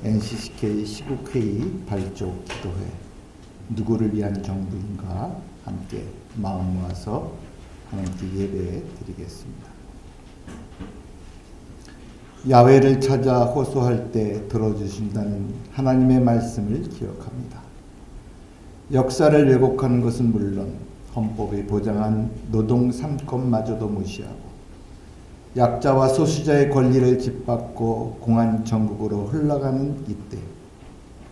NCCK 시국회의 발족 기도회 누구를 위한 정부인가 함께 마음 모아서 하나님께 예배 드리겠습니다. 야훼를 찾아 호소할 때 들어주신다는 하나님의 말씀을 기억합니다. 역사를 왜곡하는 것은 물론 헌법이 보장한 노동 3권마저도 무시하고 약자와 소수자의 권리를 짓밟고 공안 정국으로 흘러가는 이때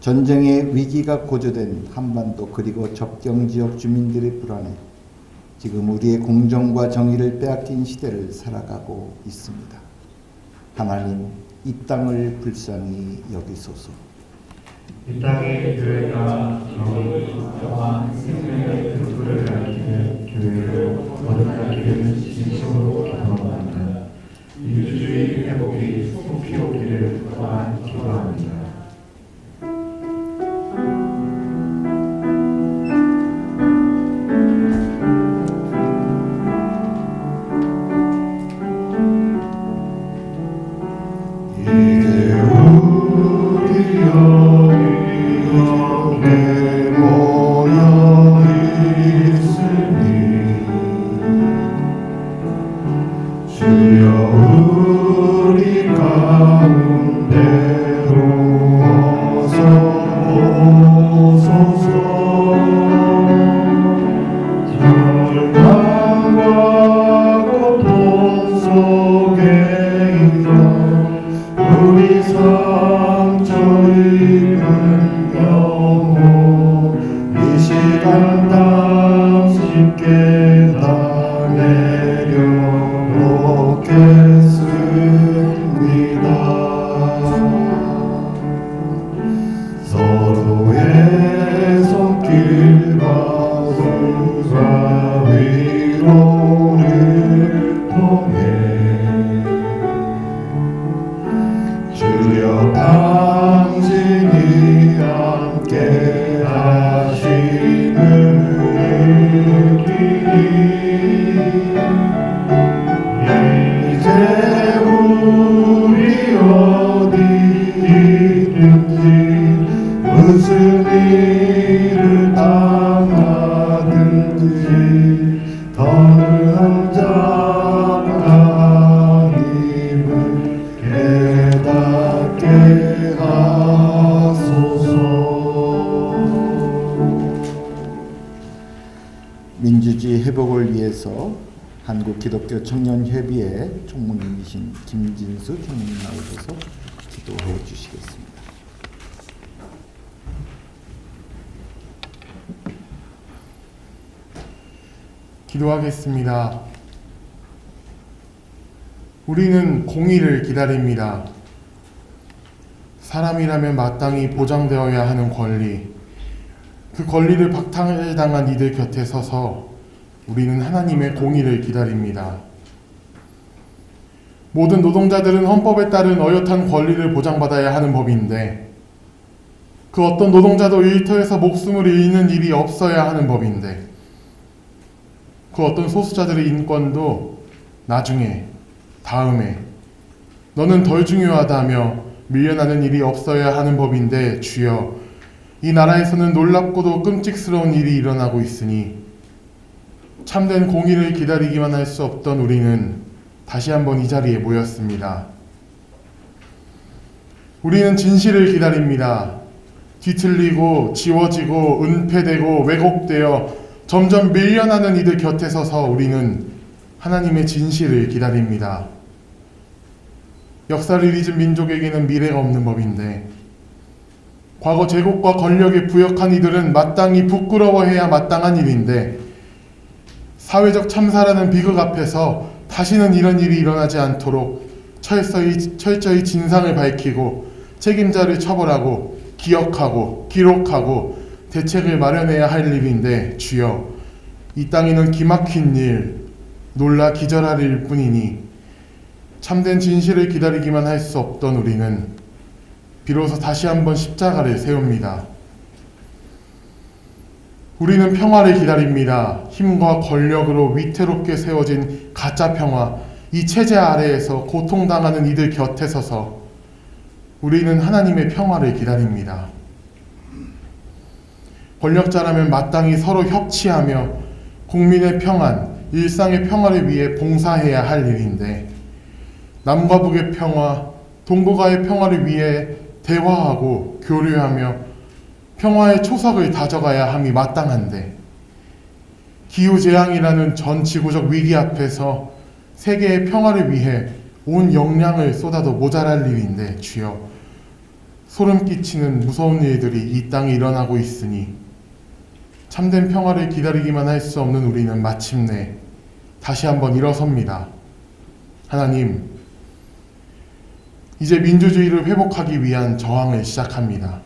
전쟁의 위기가 고조된 한반도 그리고 접경지역 주민들의 불안에 지금 우리의 공정과 정의를 빼앗긴 시대를 살아가고 있습니다. 하나님, 이 땅을 불쌍히 여기소서. 이 땅의 교회가 정의, 평화, 생명의 근거를 가리키는 교회로 거듭나기를 진심으로 기도합니다. 민주주의 회복이 속히 오기를 또한 기도합니다. 민주주의 회복을 위해서 한국기독교 청년협의회 총무님이신 김진수 총무님 나오셔서 기도해 주시겠습니다. 기도하겠습니다. 우리는 공의를 기다립니다. 사람이라면 마땅히 보장되어야 하는 권리, 그 권리를 박탈당한 이들 곁에 서서 우리는 하나님의 공의를 기다립니다. 모든 노동자들은 헌법에 따른 어엿한 권리를 보장받아야 하는 법인데 그 어떤 노동자도 일터에서 목숨을 잃는 일이 없어야 하는 법인데 그 어떤 소수자들의 인권도 나중에, 다음에, 너는 덜 중요하다며 밀려나는 일이 없어야 하는 법인데 주여, 이 나라에서는 놀랍고도 끔찍스러운 일이 일어나고 있으니 참된 공의를 기다리기만 할 수 없던 우리는 다시 한번 이 자리에 모였습니다. 우리는 진실을 기다립니다. 뒤틀리고 지워지고 은폐되고 왜곡되어 점점 밀려나는 이들 곁에 서서 우리는 하나님의 진실을 기다립니다. 역사를 잊은 민족에게는 미래가 없는 법인데 과거 제국과 권력에 부역한 이들은 마땅히 부끄러워해야 마땅한 일인데 사회적 참사라는 비극 앞에서 다시는 이런 일이 일어나지 않도록 철저히 진상을 밝히고 책임자를 처벌하고 기억하고 기록하고 대책을 마련해야 할 일인데 주여, 이 땅에는 기막힌 일, 놀라 기절할 일뿐이니 참된 진실을 기다리기만 할 수 없던 우리는 비로소 다시 한번 십자가를 세웁니다. 우리는 평화를 기다립니다. 힘과 권력으로 위태롭게 세워진 가짜 평화, 이 체제 아래에서 고통당하는 이들 곁에 서서 우리는 하나님의 평화를 기다립니다. 권력자라면 마땅히 서로 협치하며 국민의 평안, 일상의 평화를 위해 봉사해야 할 일인데 남과 북의 평화, 동북아의 평화를 위해 대화하고 교류하며 평화의 초석을 다져가야 함이 마땅한데 기후재앙이라는 전 지구적 위기 앞에서 세계의 평화를 위해 온 역량을 쏟아도 모자랄 일인데 주여, 소름 끼치는 무서운 일들이 이 땅에 일어나고 있으니 참된 평화를 기다리기만 할 수 없는 우리는 마침내 다시 한번 일어섭니다. 하나님, 이제 민주주의를 회복하기 위한 저항을 시작합니다.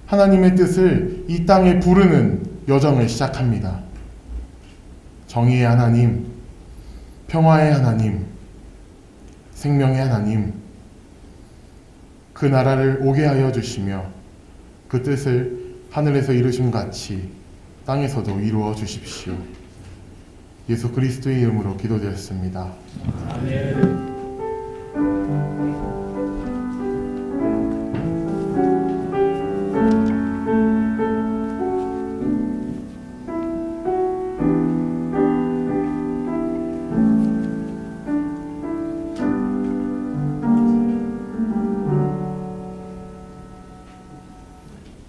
하나님의 뜻을 이 땅에 부르는 여정을 시작합니다. 정의의 하나님, 평화의 하나님, 생명의 하나님, 그 나라를 오게 하여 주시며 그 뜻을 하늘에서 이루심 같이 땅에서도 이루어 주십시오. 예수 그리스도의 이름으로 기도드렸습니다. 아멘.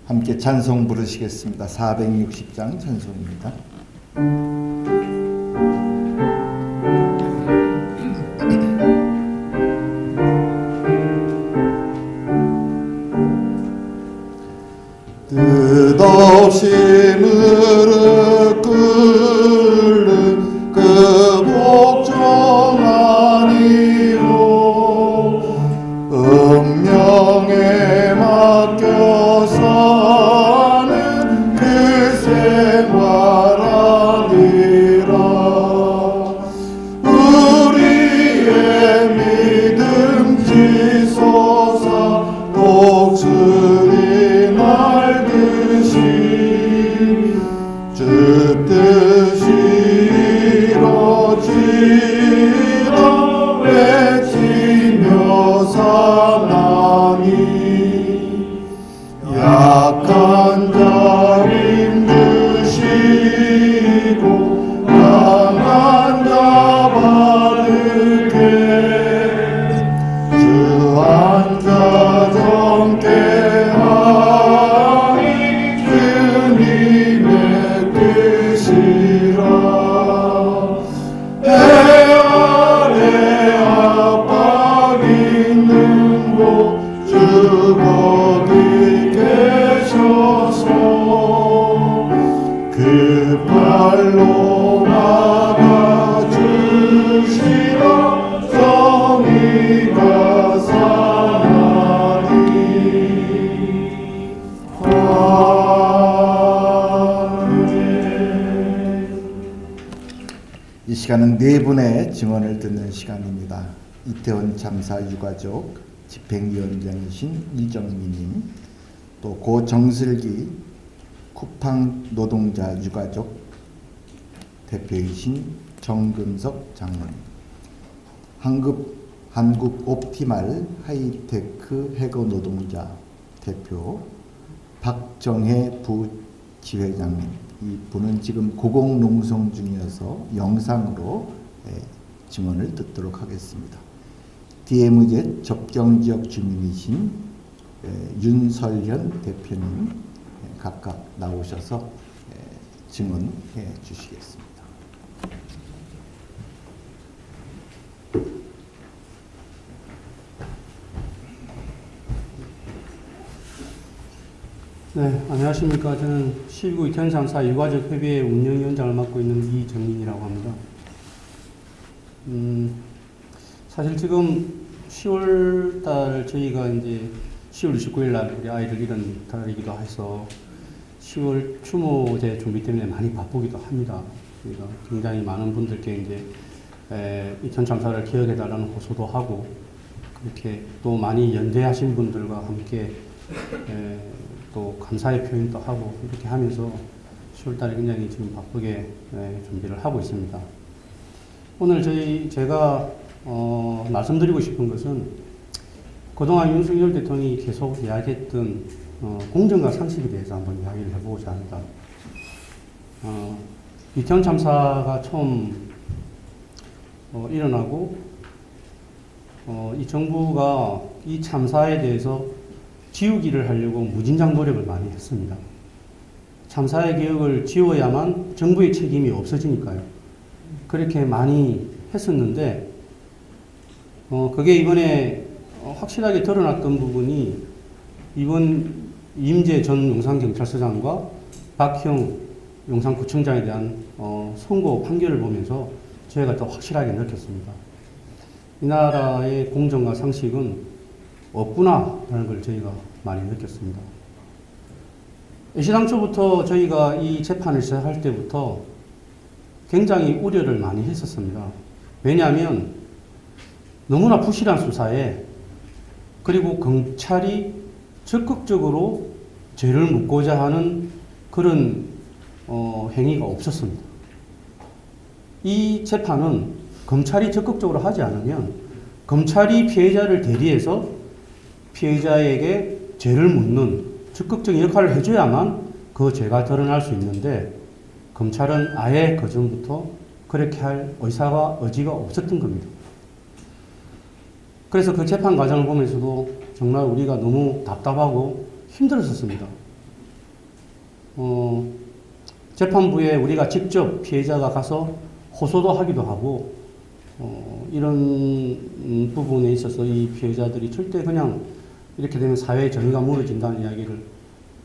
함께 찬송 부르시겠습니다. 460장 찬송입니다. 뜻없이 무릎 꿇는 그 복종 아니오 운명에 맡겨 사는 그 생활 아니라 우리의 믿음 지소사 독수리 날듯이 주 뜻이 이루어지라 외치며 사나니 약한 자 힘드시고 강한 자 바르게 주 앉아 정케 하니 주님의 뜻이라 해 아래 압박 있는 곳 주 거기 계셔서 그 발로 막아주시라 정의가 사나니 아멘. 이 시간은 네 분의 증언을 듣는 시간입니다. 이태원 참사 유가족 집행위원장이신 이정미님, 또 고정슬기 쿠팡 노동자 유가족 대표이신 정금석 장로님, 한국 옵티말 하이테크 해거 노동자 대표 박정혜 부지회장님, 이 분은 지금 고공농성 중이어서 영상으로 증언을 듣도록 하겠습니다. DMZ 접경지역 주민이신 윤설현 대표님 각각 나오셔서 증언해 주시겠습니다. 네, 안녕하십니까. 저는 19 이태원 참사 유가족 협의회 운영위원장을 맡고 있는 이정민이라고 합니다. 사실 지금 10월달 저희가 이제 10월 29일 날 우리 아이를 잃은 달이기도 해서 10월 추모제 준비 때문에 많이 바쁘기도 합니다. 그러니까 굉장히 많은 분들께 이제 이태원 참사를 기억해 달라는 호소도 하고, 그렇게 또 많이 연대하신 분들과 함께 또 감사의 표현도 하고, 이렇게 하면서 10월달에 굉장히 지금 바쁘게 준비를 하고 있습니다. 오늘 제가 말씀드리고 싶은 것은 그동안 윤석열 대통령이 계속 이야기했던 공정과 상식에 대해서 한번 이야기를 해보고자 합니다. 이태원 참사가 처음 일어나고 이 정부가 이 참사에 대해서 지우기를 하려고 무진장 노력을 많이 했습니다. 참사의 기억을 지워야만 정부의 책임이 없어지니까요. 그렇게 많이 했었는데 그게 이번에 확실하게 드러났던 부분이 이번 임재 전 용산경찰서장과 박형 용산구청장에 대한 선고 판결을 보면서 저희가 더 확실하게 느꼈습니다. 이 나라의 공정과 상식은 없구나라는 걸 저희가 많이 느꼈습니다. 애시당초부터 저희가 이 재판을 시작할 때부터 굉장히 우려를 많이 했었습니다. 왜냐하면 너무나 부실한 수사에 그리고 검찰이 적극적으로 죄를 묻고자 하는 그런 행위가 없었습니다. 이 재판은 검찰이 적극적으로 하지 않으면 검찰이 피해자를 대리해서 피해자에게 죄를 묻는 적극적인 역할을 해줘야만 그 죄가 드러날 수 있는데 검찰은 아예 그전부터 그렇게 할 의사가 의지가 없었던 겁니다. 그래서 그 재판 과정을 보면서도 정말 우리가 너무 답답하고 힘들었었습니다. 재판부에 우리가 직접 피해자가 가서 호소도 하기도 하고 이런 부분에 있어서 이 피해자들이 절대 그냥 이렇게 되면 사회의 정의가 무너진다는 이야기를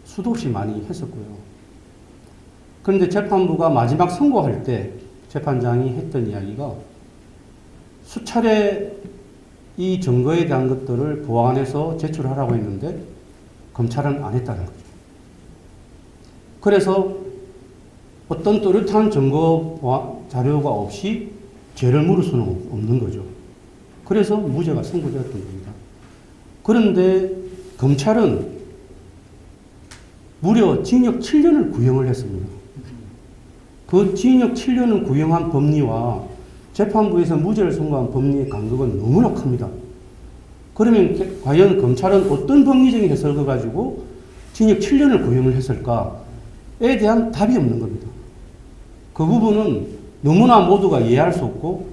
수도 없이 많이 했었고요. 그런데 재판부가 마지막 선고할 때 재판장이 했던 이야기가 수차례 이 증거에 대한 것들을 보완해서 제출하라고 했는데 검찰은 안 했다는 거죠. 그래서 어떤 또렷한 증거 자료가 없이 죄를 물을 수는 없는 거죠. 그래서 무죄가 선고되었던 겁니다. 그런데 검찰은 무려 징역 7년을 구형을 했습니다. 그 징역 7년을 구형한 법리와 재판부에서 무죄를 선고한 법리의 간극은 너무나 큽니다. 그러면 과연 검찰은 어떤 법리적인 해석을 가지고 징역 7년을 구형을 했을까에 대한 답이 없는 겁니다. 그 부분은 너무나 모두가 이해할 수 없고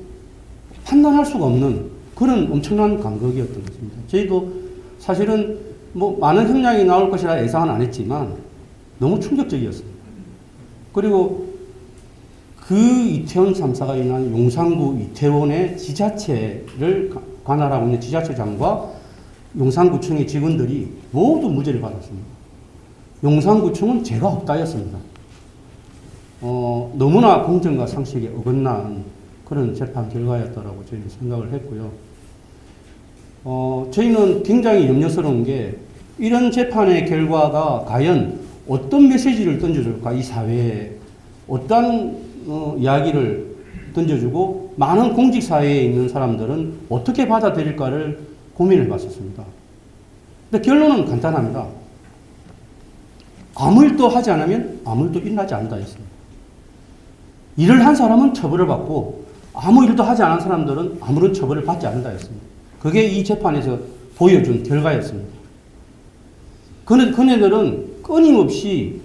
판단할 수가 없는 그런 엄청난 간극이었던 것입니다. 저희도 사실은 많은 형량이 나올 것이라 예상은 안 했지만 너무 충격적이었습니다. 그리고 그 이태원 참사가 일어난 용산구 이태원의 지자체를 관할하고 있는 지자체장과 용산구청의 직원들이 모두 무죄를 받았습니다. 용산구청은 죄가 없다였습니다. 너무나 공정과 상식에 어긋난 그런 재판 결과였다라고 저희는 생각을 했고요. 저희는 굉장히 염려스러운 게 이런 재판의 결과가 과연 어떤 메시지를 던져줄까, 이 사회에 어떤 이야기를 던져주고 많은 공직사회에 있는 사람들은 어떻게 받아들일까를 고민을 해봤었습니다. 근데 결론은 간단합니다. 아무 일도 하지 않으면 아무 일도 일어나지 않는다 했습니다. 일을 한 사람은 처벌을 받고 아무 일도 하지 않은 사람들은 아무런 처벌을 받지 않는다 했습니다. 그게 이 재판에서 보여준 결과였습니다. 그네들은 끊임없이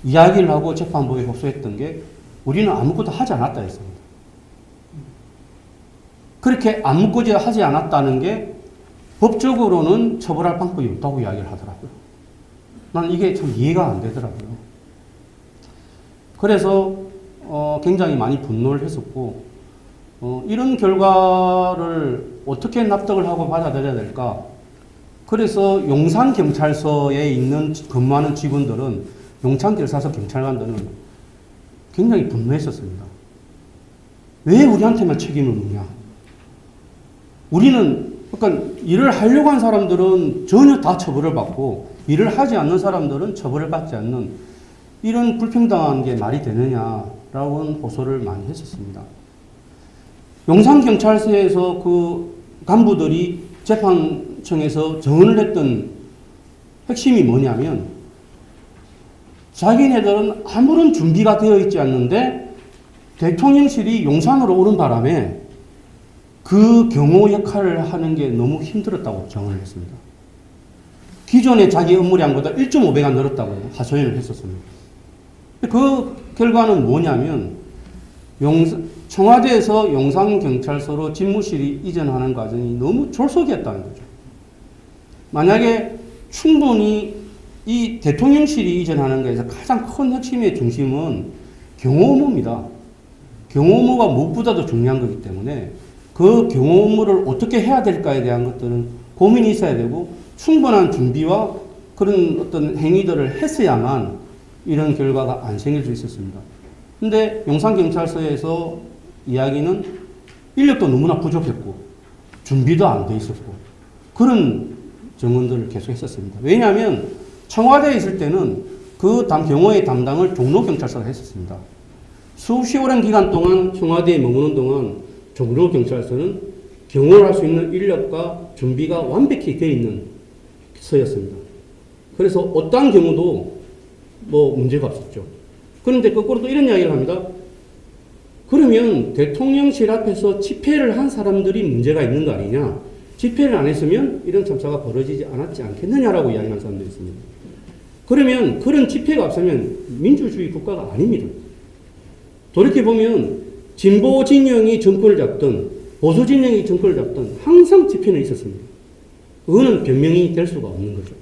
이야기를 하고 재판부에 호소했던 게 우리는 아무것도 하지 않았다 했습니다. 그렇게 아무것도 하지 않았다는 게 법적으로는 처벌할 방법이 없다고 이야기를 하더라고요. 난 이게 참 이해가 안 되더라고요. 그래서 굉장히 많이 분노를 했었고 이런 결과를 어떻게 납득을 하고 받아들여야 될까? 그래서 용산경찰서에 근무하는 직원들은 용산경찰서 경찰관들은 굉장히 분노했었습니다. 왜 우리한테만 책임을 묻냐? 우리는 그러니까 일을 하려고 한 사람들은 전혀 다 처벌을 받고 일을 하지 않는 사람들은 처벌을 받지 않는 이런 불평등한 게 말이 되느냐라고 호소를 많이 했었습니다. 용산경찰서에서 그 간부들이 재판청에서 정언을 했던 핵심이 뭐냐면 자기네들은 아무런 준비가 되어 있지 않는데 대통령실이 용산으로 오는 바람에 그 경호 역할을 하는 게 너무 힘들었다고 정언을 했습니다. 기존의 자기 업무량보다 1.5배가 늘었다고 하소연을 했었습니다. 그 결과는 뭐냐면 청와대에서 용산경찰서로 집무실이 이전하는 과정이 너무 졸속이었다는 거죠. 만약에 충분히 이 대통령실이 이전하는 것에서 가장 큰 핵심의 중심은 경호 업무입니다. 경호 업무가 무엇보다도 중요한 거기 때문에 그 경호 업무를 어떻게 해야 될까에 대한 것들은 고민이 있어야 되고 충분한 준비와 그런 어떤 행위들을 했어야만 이런 결과가 안 생길 수 있었습니다. 근데 용산경찰서에서 이야기는 인력도 너무나 부족했고 준비도 안 돼 있었고 그런 증언들을 계속 했었습니다. 왜냐하면 청와대에 있을 때는 그 경호의 담당을 종로경찰서가 했었습니다. 수십 오랜 기간 동안 청와대에 머무는 동안 종로경찰서는 경호를 할 수 있는 인력과 준비가 완벽히 되어 있는 서였습니다. 그래서 어떠한 경우도 뭐 문제가 없었죠. 그런데 거꾸로 또 이런 이야기를 합니다. 그러면 대통령실 앞에서 집회를 한 사람들이 문제가 있는 거 아니냐? 집회를 안 했으면 이런 참사가 벌어지지 않았지 않겠느냐라고 이야기하는 사람들이 있습니다. 그러면 그런 집회가 없으면 민주주의 국가가 아닙니다. 돌이켜보면 진보 진영이 정권을 잡든 보수 진영이 정권을 잡든 항상 집회는 있었습니다. 그거는 변명이 될 수가 없는 거죠.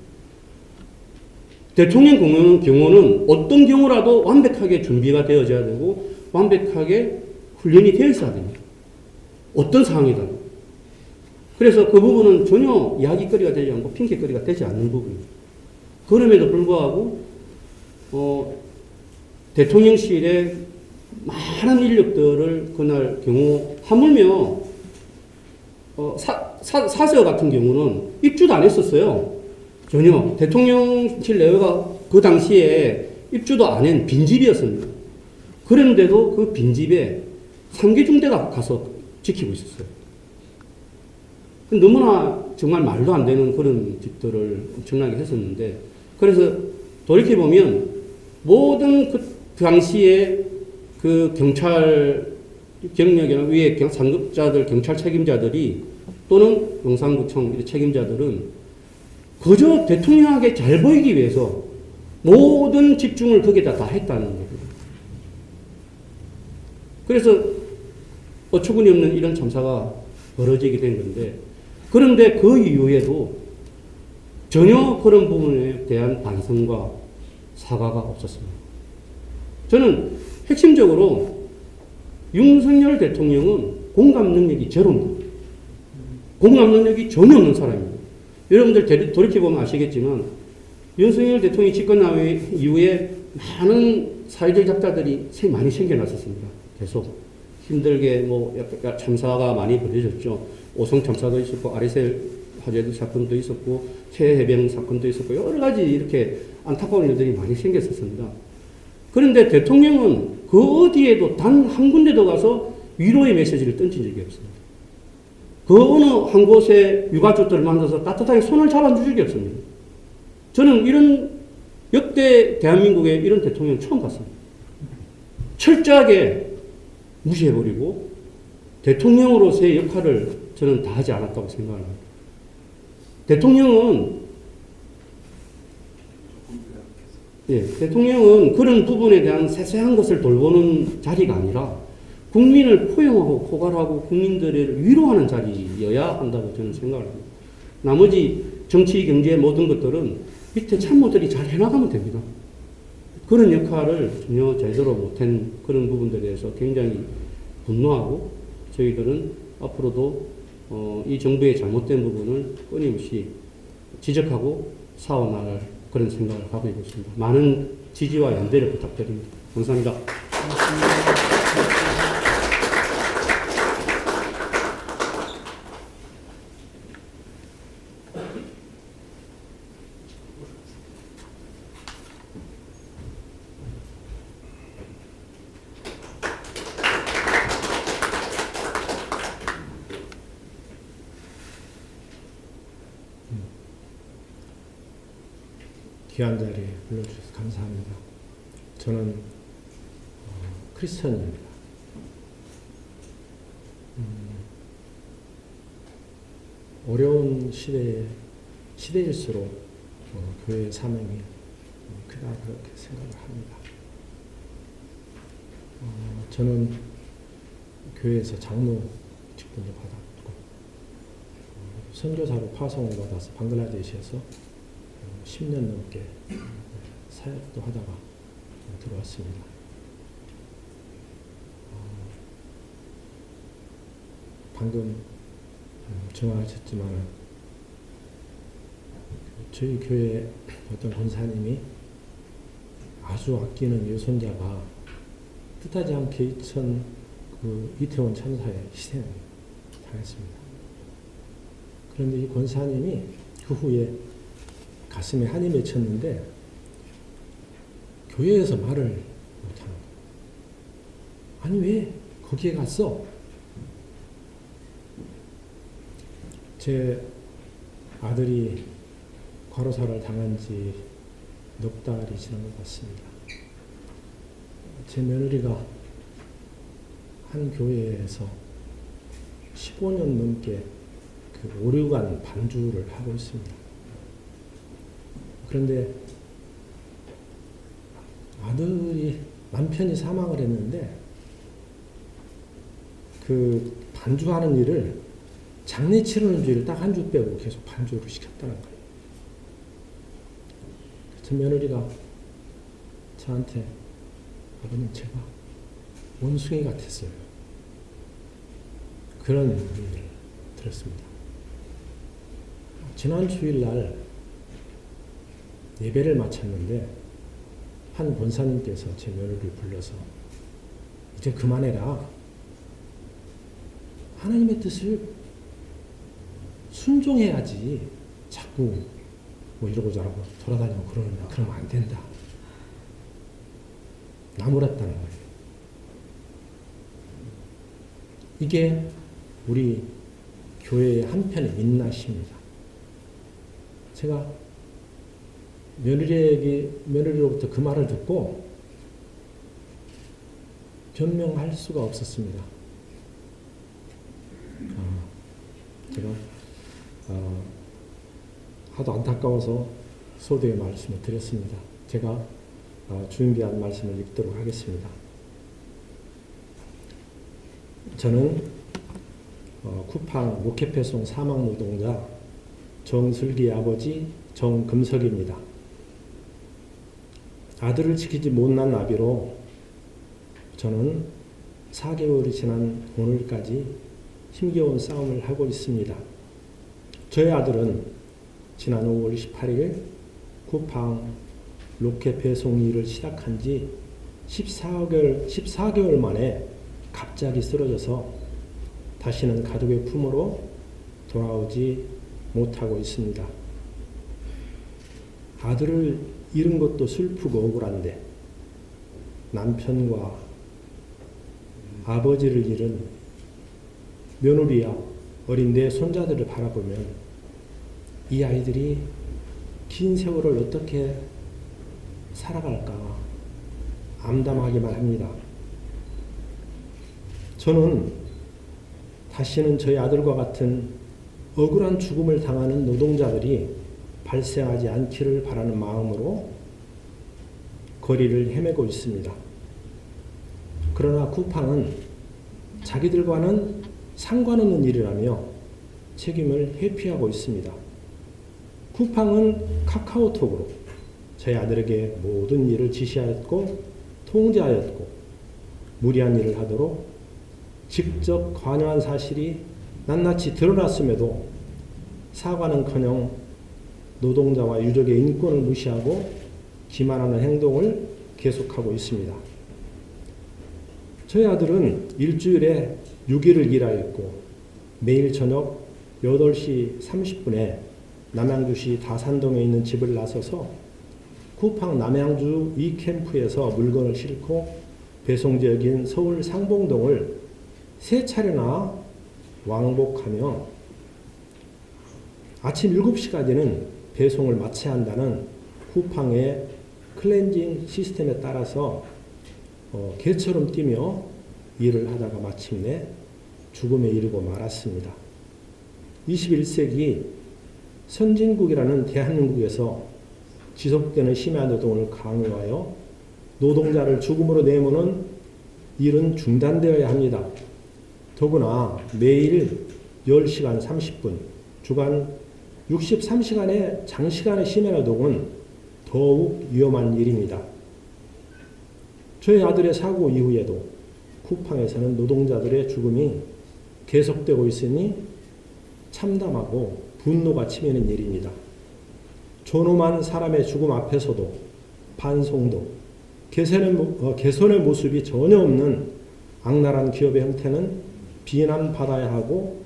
대통령 경호는 어떤 경우라도 완벽하게 준비가 되어져야 되고 완벽하게 훈련이 되어 있어야 됩니다. 어떤 상황이든. 그래서 그 부분은 전혀 이야기거리가 되지 않고 핑계거리가 되지 않는 부분입니다. 그럼에도 불구하고 대통령실의 많은 인력들을 그날 경호 하물며 사저 같은 경우는 입주도 안 했었어요. 전혀 대통령실 내외가 그 당시에 입주도 안 한 빈집이었습니다. 그런데도 그 빈집에 3개 중대가 가서 지키고 있었어요. 너무나 정말 말도 안 되는 그런 집들을 엄청나게 했었는데 그래서 돌이켜보면 모든 그 당시에 그 경찰 경력이나 위에 상급자들, 경찰 책임자들이 또는 용산구청 책임자들은 그저 대통령에게 잘 보이기 위해서 모든 집중을 거기다 다 했다는 겁니다. 그래서 어처구니 없는 이런 참사가 벌어지게 된 건데 그런데 그 이후에도 전혀 그런 부분에 대한 반성과 사과가 없었습니다. 저는 핵심적으로 윤석열 대통령은 공감 능력이 제로입니다. 공감 능력이 전혀 없는 사람입니다. 여러분들 돌이켜보면 아시겠지만 윤석열 대통령이 집권한 이후에 많은 사회적 약자들이 많이 생겨났었습니다. 계속 힘들게 약간 참사가 많이 벌어졌죠. 오송 참사도 있었고 아리셀 화재 사건도 있었고 최해병 사건도 있었고 여러 가지 이렇게 안타까운 일들이 많이 생겼었습니다. 그런데 대통령은 그 어디에도 단 한 군데도 가서 위로의 메시지를 던진 적이 없습니다. 그 어느 한 곳에 유가족들을 만나서 따뜻하게 손을 잡아준 적이 없습니다. 저는 이런 역대 대한민국에 이런 대통령 처음 봤습니다. 철저하게 무시해버리고 대통령으로서의 역할을 저는 다하지 않았다고 생각합니다. 대통령은 그런 부분에 대한 세세한 것을 돌보는 자리가 아니라 국민을 포용하고 포괄하고 국민들을 위로하는 자리여야 한다고 저는 생각을 합니다. 나머지 정치, 경제 모든 것들은 밑에 참모들이 잘 해나가면 됩니다. 그런 역할을 전혀 제대로 못한 그런 부분들에 대해서 굉장히 분노하고 저희들은 앞으로도 이 정부의 잘못된 부분을 끊임없이 지적하고 싸워나갈 그런 생각을 하고 있습니다. 많은 지지와 연대를 부탁드립니다. 감사합니다. 귀한 자리에 불러주셔서 감사합니다. 저는 크리스천입니다. 어려운 시대일수록 교회의 사명이 크다 그렇게 생각을 합니다. 저는 교회에서 장로 직분을 받았고 선교사로 파송을 받아서 방글라데시에서 10년 넘게 사역도 하다가 들어왔습니다. 방금 정하셨지만 저희 교회 어떤 권사님이 아주 아끼는 유손자가 뜻하지 않게 이태원 참사에 희생당했습니다. 그런데 이 권사님이 그 후에 가슴에 한이 맺혔는데 교회에서 말을 못하는 거예요. 아니 왜 거기에 갔어? 제 아들이 과로사를 당한 지 넉 달이 지난 것 같습니다. 제 며느리가 한 교회에서 15년 넘게 그 오류간 반주를 하고 있습니다. 그런데 남편이 사망을 했는데 그 반주하는 일을 장례 치르는 주일을 딱 한 주 빼고 계속 반주를 시켰다는 거예요. 제 며느리가 저한테 아버님 제가 원숭이 같았어요. 그런 얘기를 들었습니다. 지난 주일날 예배를 마쳤는데 한 권사님께서 제 며느리를 불러서 이제 그만해라. 하나님의 뜻을 순종해야지 자꾸 뭐 이러고 저러고 돌아다니고 그러면 안 된다. 나무랐다는 거예요. 이게 우리 교회의 한편의 민낯입니다. 제가 며느리로부터 그 말을 듣고 변명할 수가 없었습니다. 제가 하도 안타까워서 소도의 말씀을 드렸습니다. 제가 준비한 말씀을 읽도록 하겠습니다. 저는 쿠팡 로켓배송 사망노동자 정슬기의 아버지 정금석입니다. 아들을 지키지 못한 나비로 저는 4개월이 지난 오늘까지 힘겨운 싸움을 하고 있습니다. 저희 아들은 지난 5월 18일 쿠팡 로켓 배송 일을 시작한 지 14개월 만에 갑자기 쓰러져서 다시는 가족의 품으로 돌아오지 못하고 있습니다. 아들을 잃은 것도 슬프고 억울한데 남편과 아버지를 잃은 며느리와 어린 내 손자들을 바라보면 이 아이들이 긴 세월을 어떻게 살아갈까 암담하기만 합니다. 저는 다시는 저희 아들과 같은 억울한 죽음을 당하는 노동자들이 발생하지 않기를 바라는 마음으로 거리를 헤매고 있습니다. 그러나 쿠팡은 자기들과는 상관없는 일이라며 책임을 회피하고 있습니다. 쿠팡은 카카오톡으로 저희 아들에게 모든 일을 지시하였고 통제하였고 무리한 일을 하도록 직접 관여한 사실이 낱낱이 드러났음에도 사과는커녕 노동자와 유족의 인권을 무시하고 기만하는 행동을 계속하고 있습니다. 저희 아들은 일주일에 6일을 일하였고 매일 저녁 8시 30분에 남양주시 다산동에 있는 집을 나서서 쿠팡 남양주 이캠프에서 물건을 싣고 배송지역인 서울 상봉동을 3차례나 왕복하며 아침 7시까지는 배송을 마쳐야 한다는 쿠팡의 클렌징 시스템에 따라서 개처럼 뛰며 일을 하다가 마침내 죽음에 이르고 말았습니다. 21세기 선진국이라는 대한민국에서 지속되는 심야 노동을 강요하여 노동자를 죽음으로 내모는 일은 중단되어야 합니다. 더구나 매일 10시간 30분, 주간 63시간의 장시간의 심야 노동은 더욱 위험한 일입니다. 저희 아들의 사고 이후에도 쿠팡에서는 노동자들의 죽음이 계속되고 있으니 참담하고 분노가 치미는 일입니다. 존엄한 사람의 죽음 앞에서도 반송도, 개선의 모습이 전혀 없는 악랄한 기업의 형태는 비난받아야 하고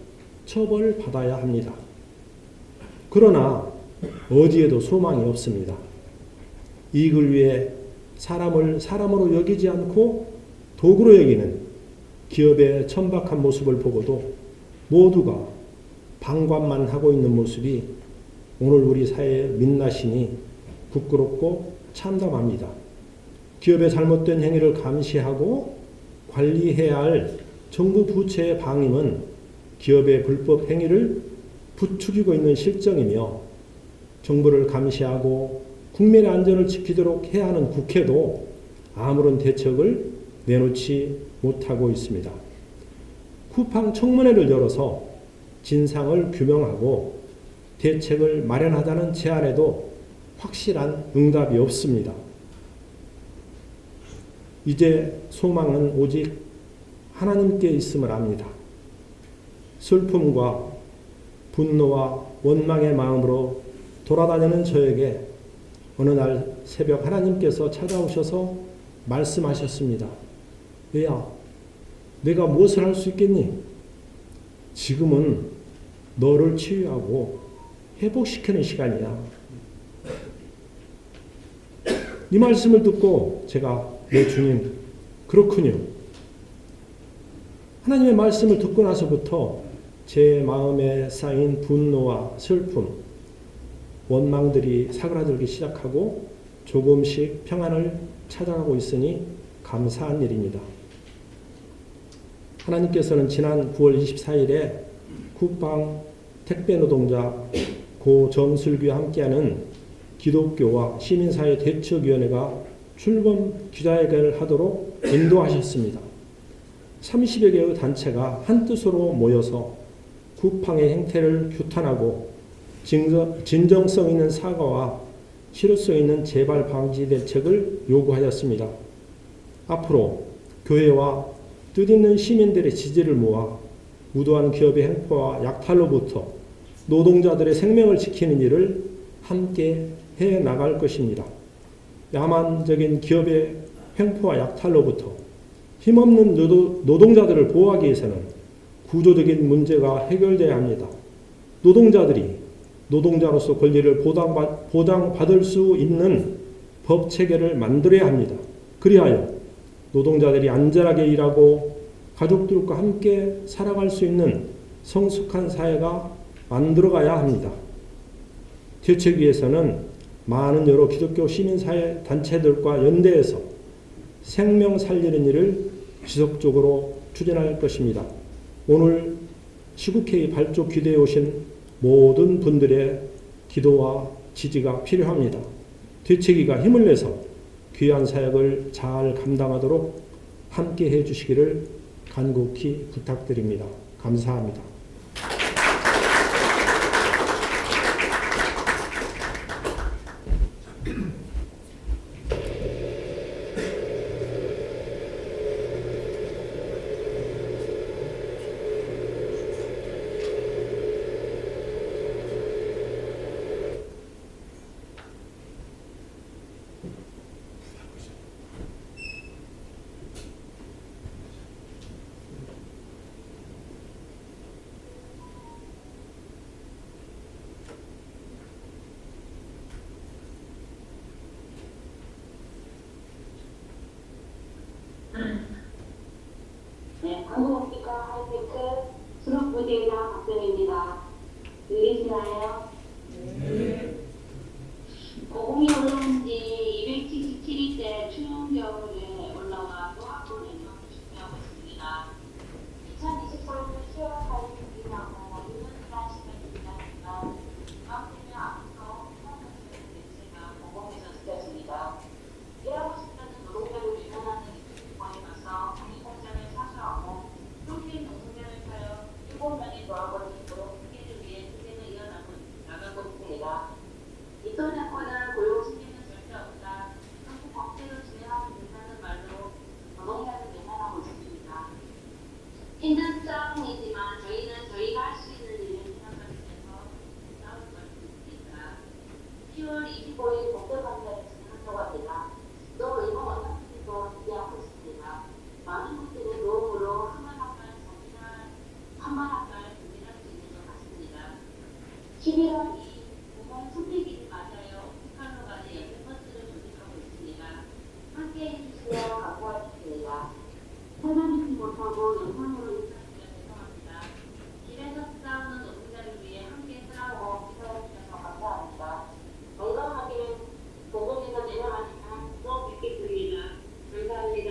처벌받아야 합니다. 그러나 어디에도 소망이 없습니다. 이익을 위해 사람을 사람으로 여기지 않고 도구로 여기는 기업의 천박한 모습을 보고도 모두가 방관만 하고 있는 모습이 오늘 우리 사회의 민낯이니 부끄럽고 참담합니다. 기업의 잘못된 행위를 감시하고 관리해야 할 정부 부처의 방임은 기업의 불법 행위를 부추기고 있는 실정이며 정부를 감시하고 국민의 안전을 지키도록 해야 하는 국회도 아무런 대책을 내놓지 못하고 있습니다. 쿠팡 청문회를 열어서 진상을 규명하고 대책을 마련하자는 제안에도 확실한 응답이 없습니다. 이제 소망은 오직 하나님께 있음을 압니다. 슬픔과 분노와 원망의 마음으로 돌아다니는 저에게 어느 날 새벽 하나님께서 찾아오셔서 말씀하셨습니다. 얘야, 내가 무엇을 할 수 있겠니? 지금은 너를 치유하고 회복시키는 시간이야. 이 말씀을 듣고 제가 네 주님, 그렇군요. 하나님의 말씀을 듣고 나서부터 제 마음에 쌓인 분노와 슬픔, 원망들이 사그라들기 시작하고 조금씩 평안을 찾아가고 있으니 감사한 일입니다. 하나님께서는 지난 9월 24일에 쿠팡 택배 노동자 고 정슬기와 함께하는 기독교와 시민사회 대책위원회가 출범 기자회견을 하도록 인도하셨습니다. 30여 개의 단체가 한뜻으로 모여서 쿠팡의 행태를 규탄하고 진정성 있는 사과와 실효성 있는 재발 방지 대책을 요구하였습니다. 앞으로 교회와 뜻있는 시민들의 지지를 모아 무도한 기업의 행포와 약탈로부터 노동자들의 생명을 지키는 일을 함께 해 나갈 것입니다. 야만적인 기업의 횡포와 약탈로부터 힘없는 노동자들을 보호하기 위해서는 구조적인 문제가 해결돼야 합니다. 노동자들이 노동자로서 권리를 보장받을 수 있는 법 체계를 만들어야 합니다. 그리하여 노동자들이 안전하게 일하고 가족들과 함께 살아갈 수 있는 성숙한 사회가 만들어가야 합니다. 대책위에서는 많은 여러 기독교 시민사회 단체들과 연대해서 생명 살리는 일을 지속적으로 추진할 것입니다. 오늘 시국회의 발족 기대에 오신 모든 분들의 기도와 지지가 필요합니다. 대책위가 힘을 내서 귀한 사역을 잘 감당하도록 함께 해주시기를 간곡히 부탁드립니다. 감사합니다. 네, 한국옵티카 하이테크 수석부대장 박정희입니다. 들리시나요? 네. 공이 올라온 지 277일째 추운 겨울에 올라와 노학군에서 준비하고 있습니다. 2023년 10월 4일 이상 6년 지난 어떤 사건을 고용 책임은 절대 없다. 한국 법대로 진행하면 된다는 말로 노동자를 매달하고 있습니다. 힘든 싸움이지만 저희는 저희가 할 수 있는 일을 생각하면서 싸울 것입니다. 10월 25일 법대관계를 진행하려고 합니다. 또 이번 원장님도 준비하고 있습니다. 많은 분들의 도움으로 한말 준비할 수 있는 것 같습니다. 11월 2일 공원 선배기를 맞아요. 북한로가의 6번째를 조직하고 있습니다. 함께해 주시면 감사하겠습니다. 설명드리지 못하고 영상으로 인사드려 죄송합니다. 길에서 싸우는 노동자를 위해 함께 싸우고 기도해 주셔서 감사합니다. 건강하게 보건에서 내려가니까 또 뵙겠습니다. 감사합니다.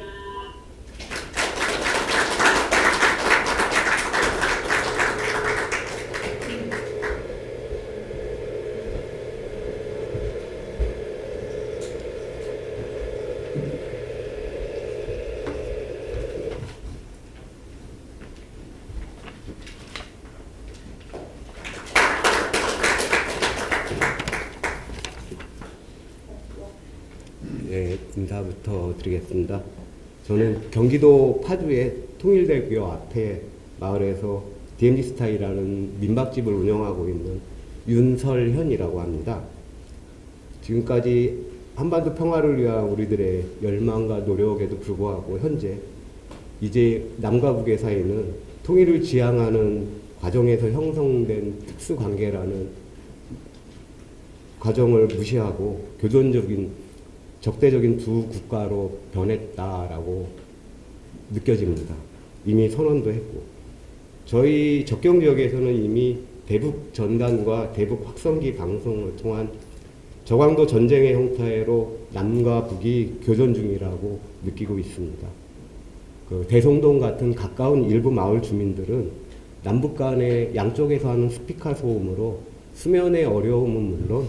네, 인사부터 드리겠습니다. 저는 경기도 파주의 통일대교 앞에 마을에서 DMZ 스타일이라는 민박집을 운영하고 있는 윤설현이라고 합니다. 지금까지 한반도 평화를 위한 우리들의 열망과 노력에도 불구하고 현재 이제 남과 북의 사이는 통일을 지향하는 과정에서 형성된 특수관계라는 과정을 무시하고 교전적인 적대적인 두 국가로 변했다라고 느껴집니다. 이미 선언도 했고 저희 적경 지역에서는 이미 대북 전단과 대북 확성기 방송을 통한 저강도 전쟁의 형태로 남과 북이 교전 중이라고 느끼고 있습니다. 그 대성동 같은 가까운 일부 마을 주민들은 남북 간의 양쪽에서 하는 스피커 소음으로 수면의 어려움은 물론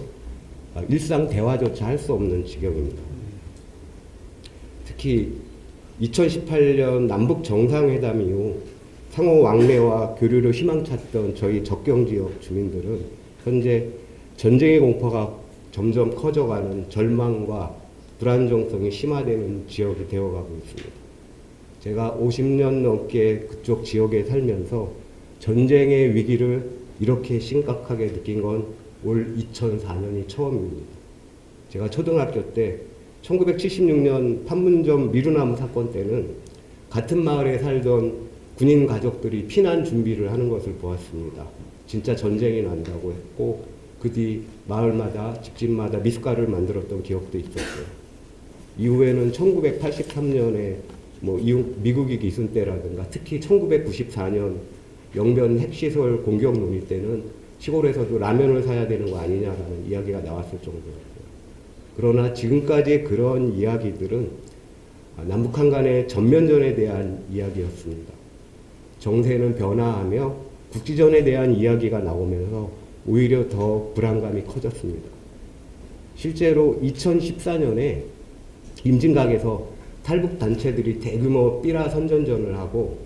일상 대화조차 할 수 없는 지경입니다. 특히 2018년 남북 정상회담 이후 상호 왕래와 교류를 희망찾던 저희 적경 지역 주민들은 현재 전쟁의 공포가 점점 커져가는 절망과 불안정성이 심화되는 지역이 되어가고 있습니다. 제가 50년 넘게 그쪽 지역에 살면서 전쟁의 위기를 이렇게 심각하게 느낀 건 올 2004년이 처음입니다. 제가 초등학교 때 1976년 판문점 미루나무 사건 때는 같은 마을에 살던 군인 가족들이 피난 준비를 하는 것을 보았습니다. 진짜 전쟁이 난다고 했고 그 뒤 마을마다 집집마다 미숫가루를 만들었던 기억도 있었고요. 이후에는 1983년에 미국이 기순 때라든가 특히 1994년 영변 핵시설 공격 논의 때는 시골에서도 라면을 사야 되는 거 아니냐라는 이야기가 나왔을 정도였고요. 그러나 지금까지 그런 이야기들은 남북한 간의 전면전에 대한 이야기였습니다. 정세는 변화하며 국지전에 대한 이야기가 나오면서 오히려 더 불안감이 커졌습니다. 실제로 2014년에 임진각에서 탈북 단체들이 대규모 삐라 선전전을 하고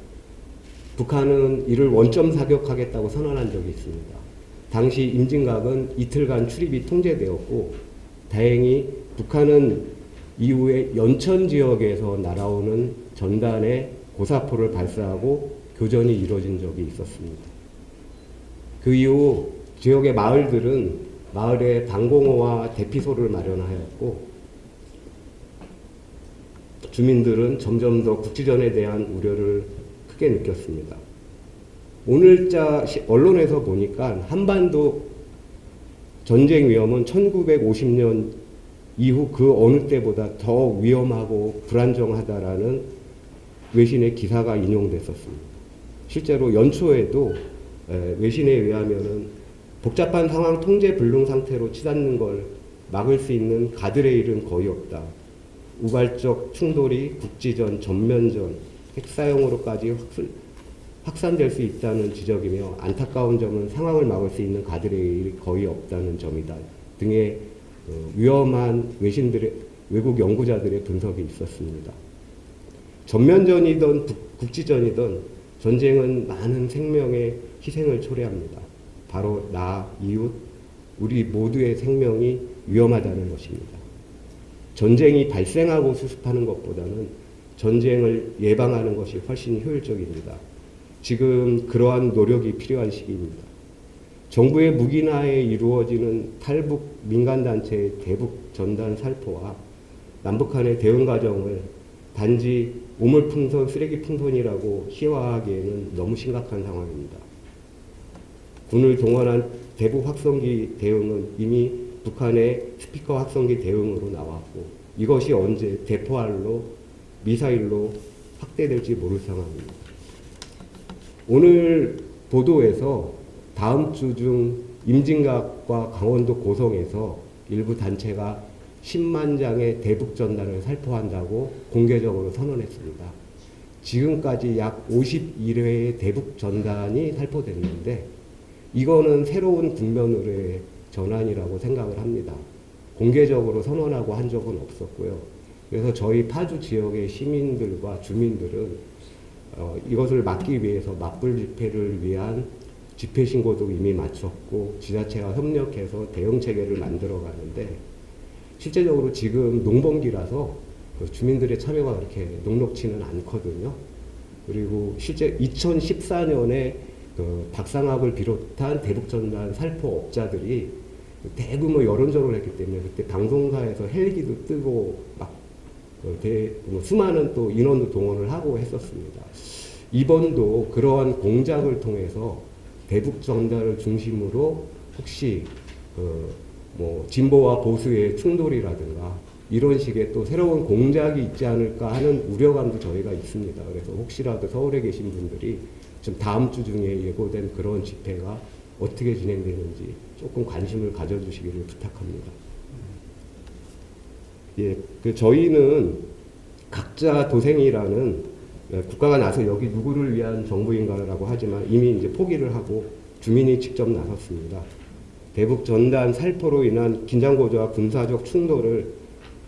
북한은 이를 원점 사격하겠다고 선언한 적이 있습니다. 당시 임진각은 이틀간 출입이 통제되었고 다행히 북한은 이후에 연천 지역에서 날아오는 전단에 고사포를 발사하고 교전이 이루어진 적이 있었습니다. 그 이후 지역의 마을들은 마을에 방공호와 대피소를 마련하였고 주민들은 점점 더 국지전에 대한 우려를 크게 느꼈습니다. 오늘자 언론에서 보니까 한반도 전쟁 위험은 1950년 이후 그 어느 때보다 더 위험하고 불안정하다라는 외신의 기사가 인용됐었습니다. 실제로 연초에도 외신에 의하면은 복잡한 상황 통제 불능 상태로 치닫는 걸 막을 수 있는 가드레일은 거의 없다. 우발적 충돌이 국지전, 전면전, 핵사용으로까지 확산될 수 있다는 지적이며 안타까운 점은 상황을 막을 수 있는 가드레일이 거의 없다는 점이다 등의 위험한 외국 연구자들의 분석이 있었습니다. 전면전이든 국지전이든 전쟁은 많은 생명의 희생을 초래합니다. 바로 나, 이웃, 우리 모두의 생명이 위험하다는 것입니다. 전쟁이 발생하고 수습하는 것보다는 전쟁을 예방하는 것이 훨씬 효율적입니다. 지금 그러한 노력이 필요한 시기입니다. 정부의 무기나에 이루어지는 탈북 민간단체의 대북 전단 살포와 남북한의 대응 과정을 단지 우물풍선, 쓰레기 풍선이라고 희화하기에는 너무 심각한 상황입니다. 군을 동원한 대북 확성기 대응은 이미 북한의 스피커 확성기 대응으로 나왔고 이것이 언제 대포알로 미사일로 확대될지 모를 상황입니다. 오늘 보도에서 다음 주 중 임진각과 강원도 고성에서 일부 단체가 10만 장의 대북 전단을 살포한다고 공개적으로 선언했습니다. 지금까지 약 51회의 대북 전단이 살포됐는데 이거는 새로운 국면으로의 전환이라고 생각을 합니다. 공개적으로 선언하고 한 적은 없었고요. 그래서 저희 파주 지역의 시민들과 주민들은 이것을 막기 위해서 맞불 집회를 위한 집회 신고도 이미 마쳤고 지자체가 협력해서 대응 체계를 만들어 가는데 실제적으로 지금 농번기라서 주민들의 참여가 그렇게 녹록치는 않거든요. 그리고 실제 2014년에 박상학을 비롯한 대북전단 살포업자들이 대규모 여론전을 했기 때문에 그때 방송사에서 헬기도 뜨고 막 수많은 또 인원도 동원을 하고 했었습니다. 이번도 그러한 공작을 통해서 대북 전단을 중심으로 혹시 진보와 보수의 충돌이라든가 이런 식의 또 새로운 공작이 있지 않을까 하는 우려감도 저희가 있습니다. 그래서 혹시라도 서울에 계신 분들이 좀 다음 주 중에 예고된 그런 집회가 어떻게 진행되는지 조금 관심을 가져주시기를 부탁합니다. 예, 저희는 각자 도생이라는 국가가 나서 여기 누구를 위한 정부인가라고 하지만 이미 이제 포기를 하고 주민이 직접 나섰습니다. 대북 전단 살포로 인한 긴장고조와 군사적 충돌을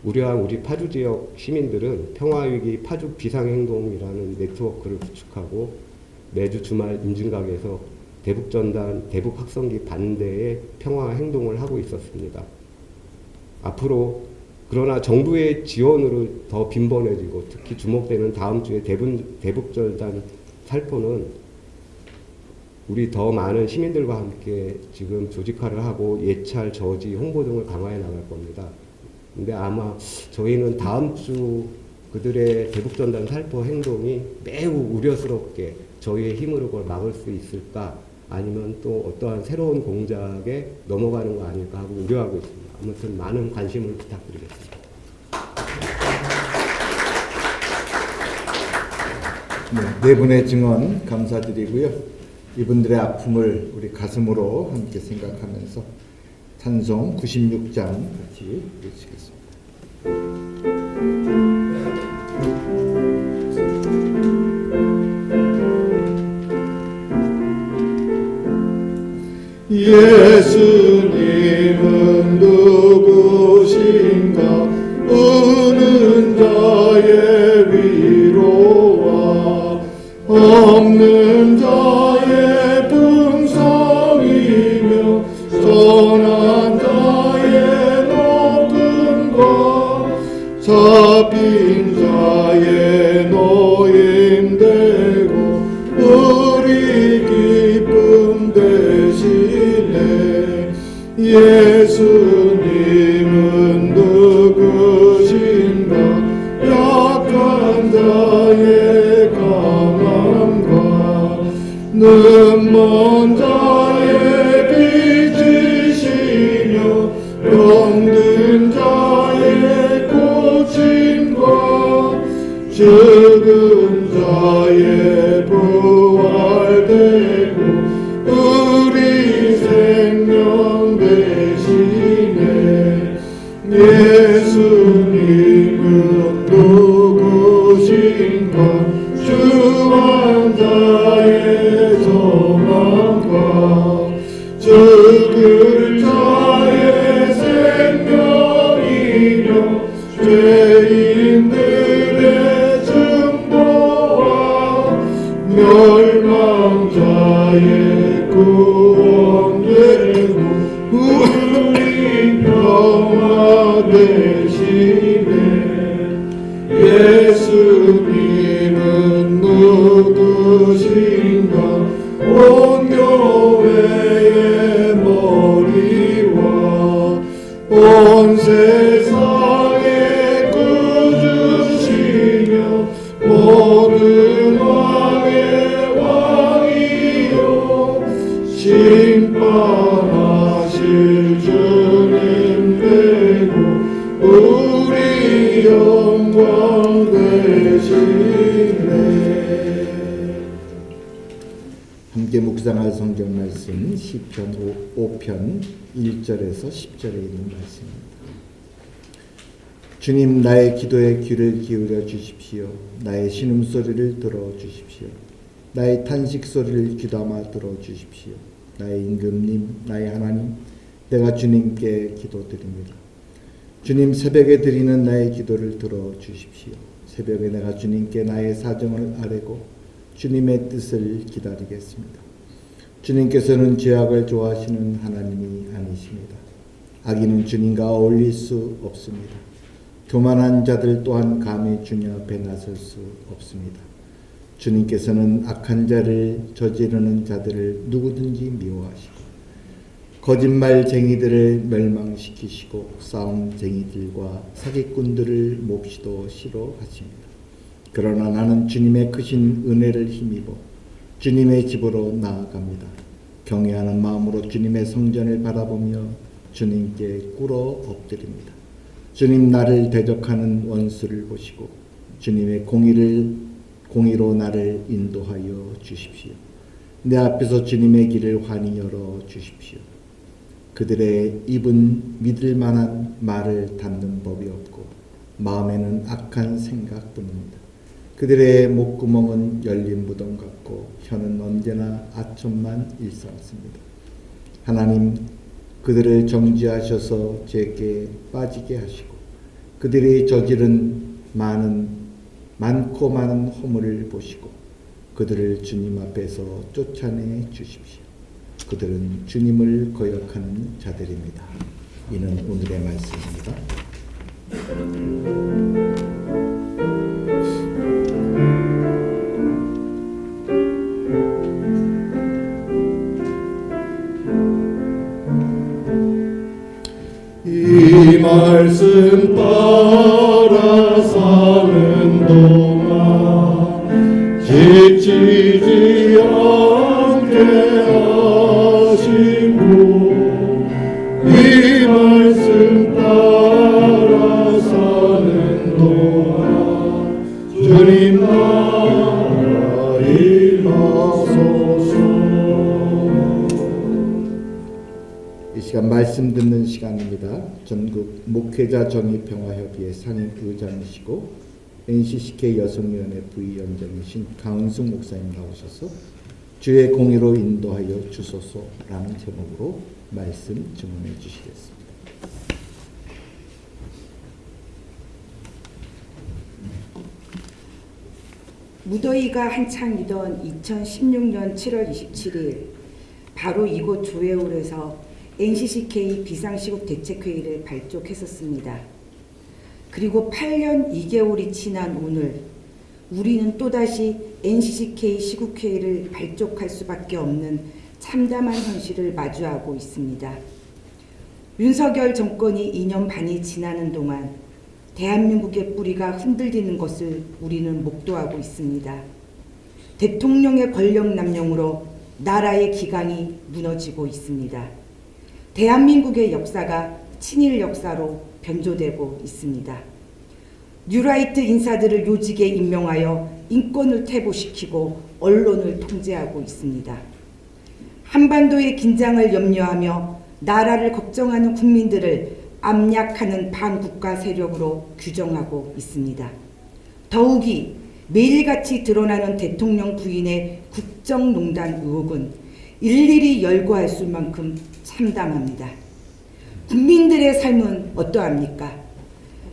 우려한 우리 파주 지역 시민들은 평화위기 파주 비상행동이라는 네트워크를 구축하고 매주 주말 임진각에서 대북 전단, 대북 확성기 반대의 평화 행동을 하고 있었습니다. 앞으로 그러나 정부의 지원으로 더 빈번해지고 특히 주목되는 다음 주에 대북 전단 살포는 우리 더 많은 시민들과 함께 지금 조직화를 하고 예찰, 저지, 홍보 등을 강화해 나갈 겁니다. 근데 아마 저희는 다음 주 그들의 대북 전단 살포 행동이 매우 우려스럽게 저희의 힘으로 그걸 막을 수 있을까 아니면 또 어떠한 새로운 공작에 넘어가는 거 아닐까 하고 우려하고 있습니다. 아무튼 많은 관심을 부탁드리겠습니다. 네 분의 증언 감사드리고요. 이분들의 아픔을 우리 가슴으로 함께 생각하면서 찬송 96장 같이 읽으시겠습니다. 예수님은 누구신가 우는 자의 위로와 없는 자의 풍성이며 선한 자의 녹음과 잡힌 자의 노임되고 우리 기쁨 대신에 예수님은 누구신가 약한 자의 강함과 눈먼 자의 빛이시며 병든 자의 고침과 죽은 자의 부활되고 우리 생명 대신에 예수님은 누구신가 주한 자의 소망과 죽을 자의 생명이며 죄인들의 증보와 멸망자의 구원되고 우리 평화 주가 되시네. 예수님은 누구신가? 온 교회의 머리와 온 세상의 구주시며 모든 왕의 왕이요 심판하실 주님 되고 우리 영광 되시네. 함께 묵상할 성경 말씀 시편 5편 1절에서 10절에 있는 말씀입니다. 주님, 나의 기도에 귀를 기울여 주십시오. 나의 신음소리를 들어주십시오. 나의 탄식소리를 귀담아 들어주십시오. 나의 임금님, 나의 하나님, 내가 주님께 기도드립니다. 주님, 새벽에 드리는 나의 기도를 들어주십시오. 새벽에 내가 주님께 나의 사정을 아뢰고 주님의 뜻을 기다리겠습니다. 주님께서는 죄악을 좋아하시는 하나님이 아니십니다. 악인은 주님과 어울릴 수 없습니다. 교만한 자들 또한 감히 주님 앞에 나설 수 없습니다. 주님께서는 악한 자를 저지르는 자들을 누구든지 미워하시고 거짓말쟁이들을 멸망시키시고 싸움쟁이들과 사기꾼들을 몹시도 싫어하십니다. 그러나 나는 주님의 크신 은혜를 힘입어 주님의 집으로 나아갑니다. 경외하는 마음으로 주님의 성전을 바라보며 주님께 꿇어 엎드립니다. 주님, 나를 대적하는 원수를 보시고 주님의 공의로 나를 인도하여 주십시오. 내 앞에서 주님의 길을 환히 열어 주십시오. 그들의 입은 믿을 만한 말을 담는 법이 없고 마음에는 악한 생각뿐입니다. 그들의 목구멍은 열린 무덤 같고 혀는 언제나 아첨만 일삼습니다. 하나님, 그들을 정죄하셔서 죄에 빠지게 하시고 그들이 저지른 많고 많은 허물을 보시고 그들을 주님 앞에서 쫓아내 주십시오. 그들은 주님을 거역하는 자들입니다. 이는 오늘의 말씀입니다. 이 말씀 따라 사는 동안 지치지 않게 하시고 이 말씀 따라 사는 동안 주님 나라 임하소서. 이 시간 말씀 듣는 시간입니다. 전국 목회자 정의평화협의회 상임의장이시고 NCCK 여성위원회 부위원장이신 강은숙 목사님 나오셔서 주의 공의로 인도하여 주소서라는 제목으로 말씀 증언해 주시겠습니다. 무더위가 한창이던 2016년 7월 27일 바로 이곳 조회홀에서 NCCK 비상시국 대책회의를 발족했었습니다. 그리고 8년 2개월이 지난 오늘 우리는 또다시 NCCK 시국회의를 발족할 수밖에 없는 참담한 현실을 마주하고 있습니다. 윤석열 정권이 2년 반이 지나는 동안 대한민국의 뿌리가 흔들리는 것을 우리는 목도하고 있습니다. 대통령의 권력 남용으로 나라의 기강이 무너지고 있습니다. 대한민국의 역사가 친일 역사로 변조되고 있습니다. 뉴라이트 인사들을 요직에 임명하여 인권을 퇴보시키고 언론을 통제하고 있습니다. 한반도의 긴장을 염려하며 나라를 걱정하는 국민들을 압력하는 반국가 세력으로 규정하고 있습니다. 더욱이 매일같이 드러나는 대통령 부인의 국정농단 의혹은 일일이 열거할 수만큼 참담합니다. 국민들의 삶은 어떠합니까?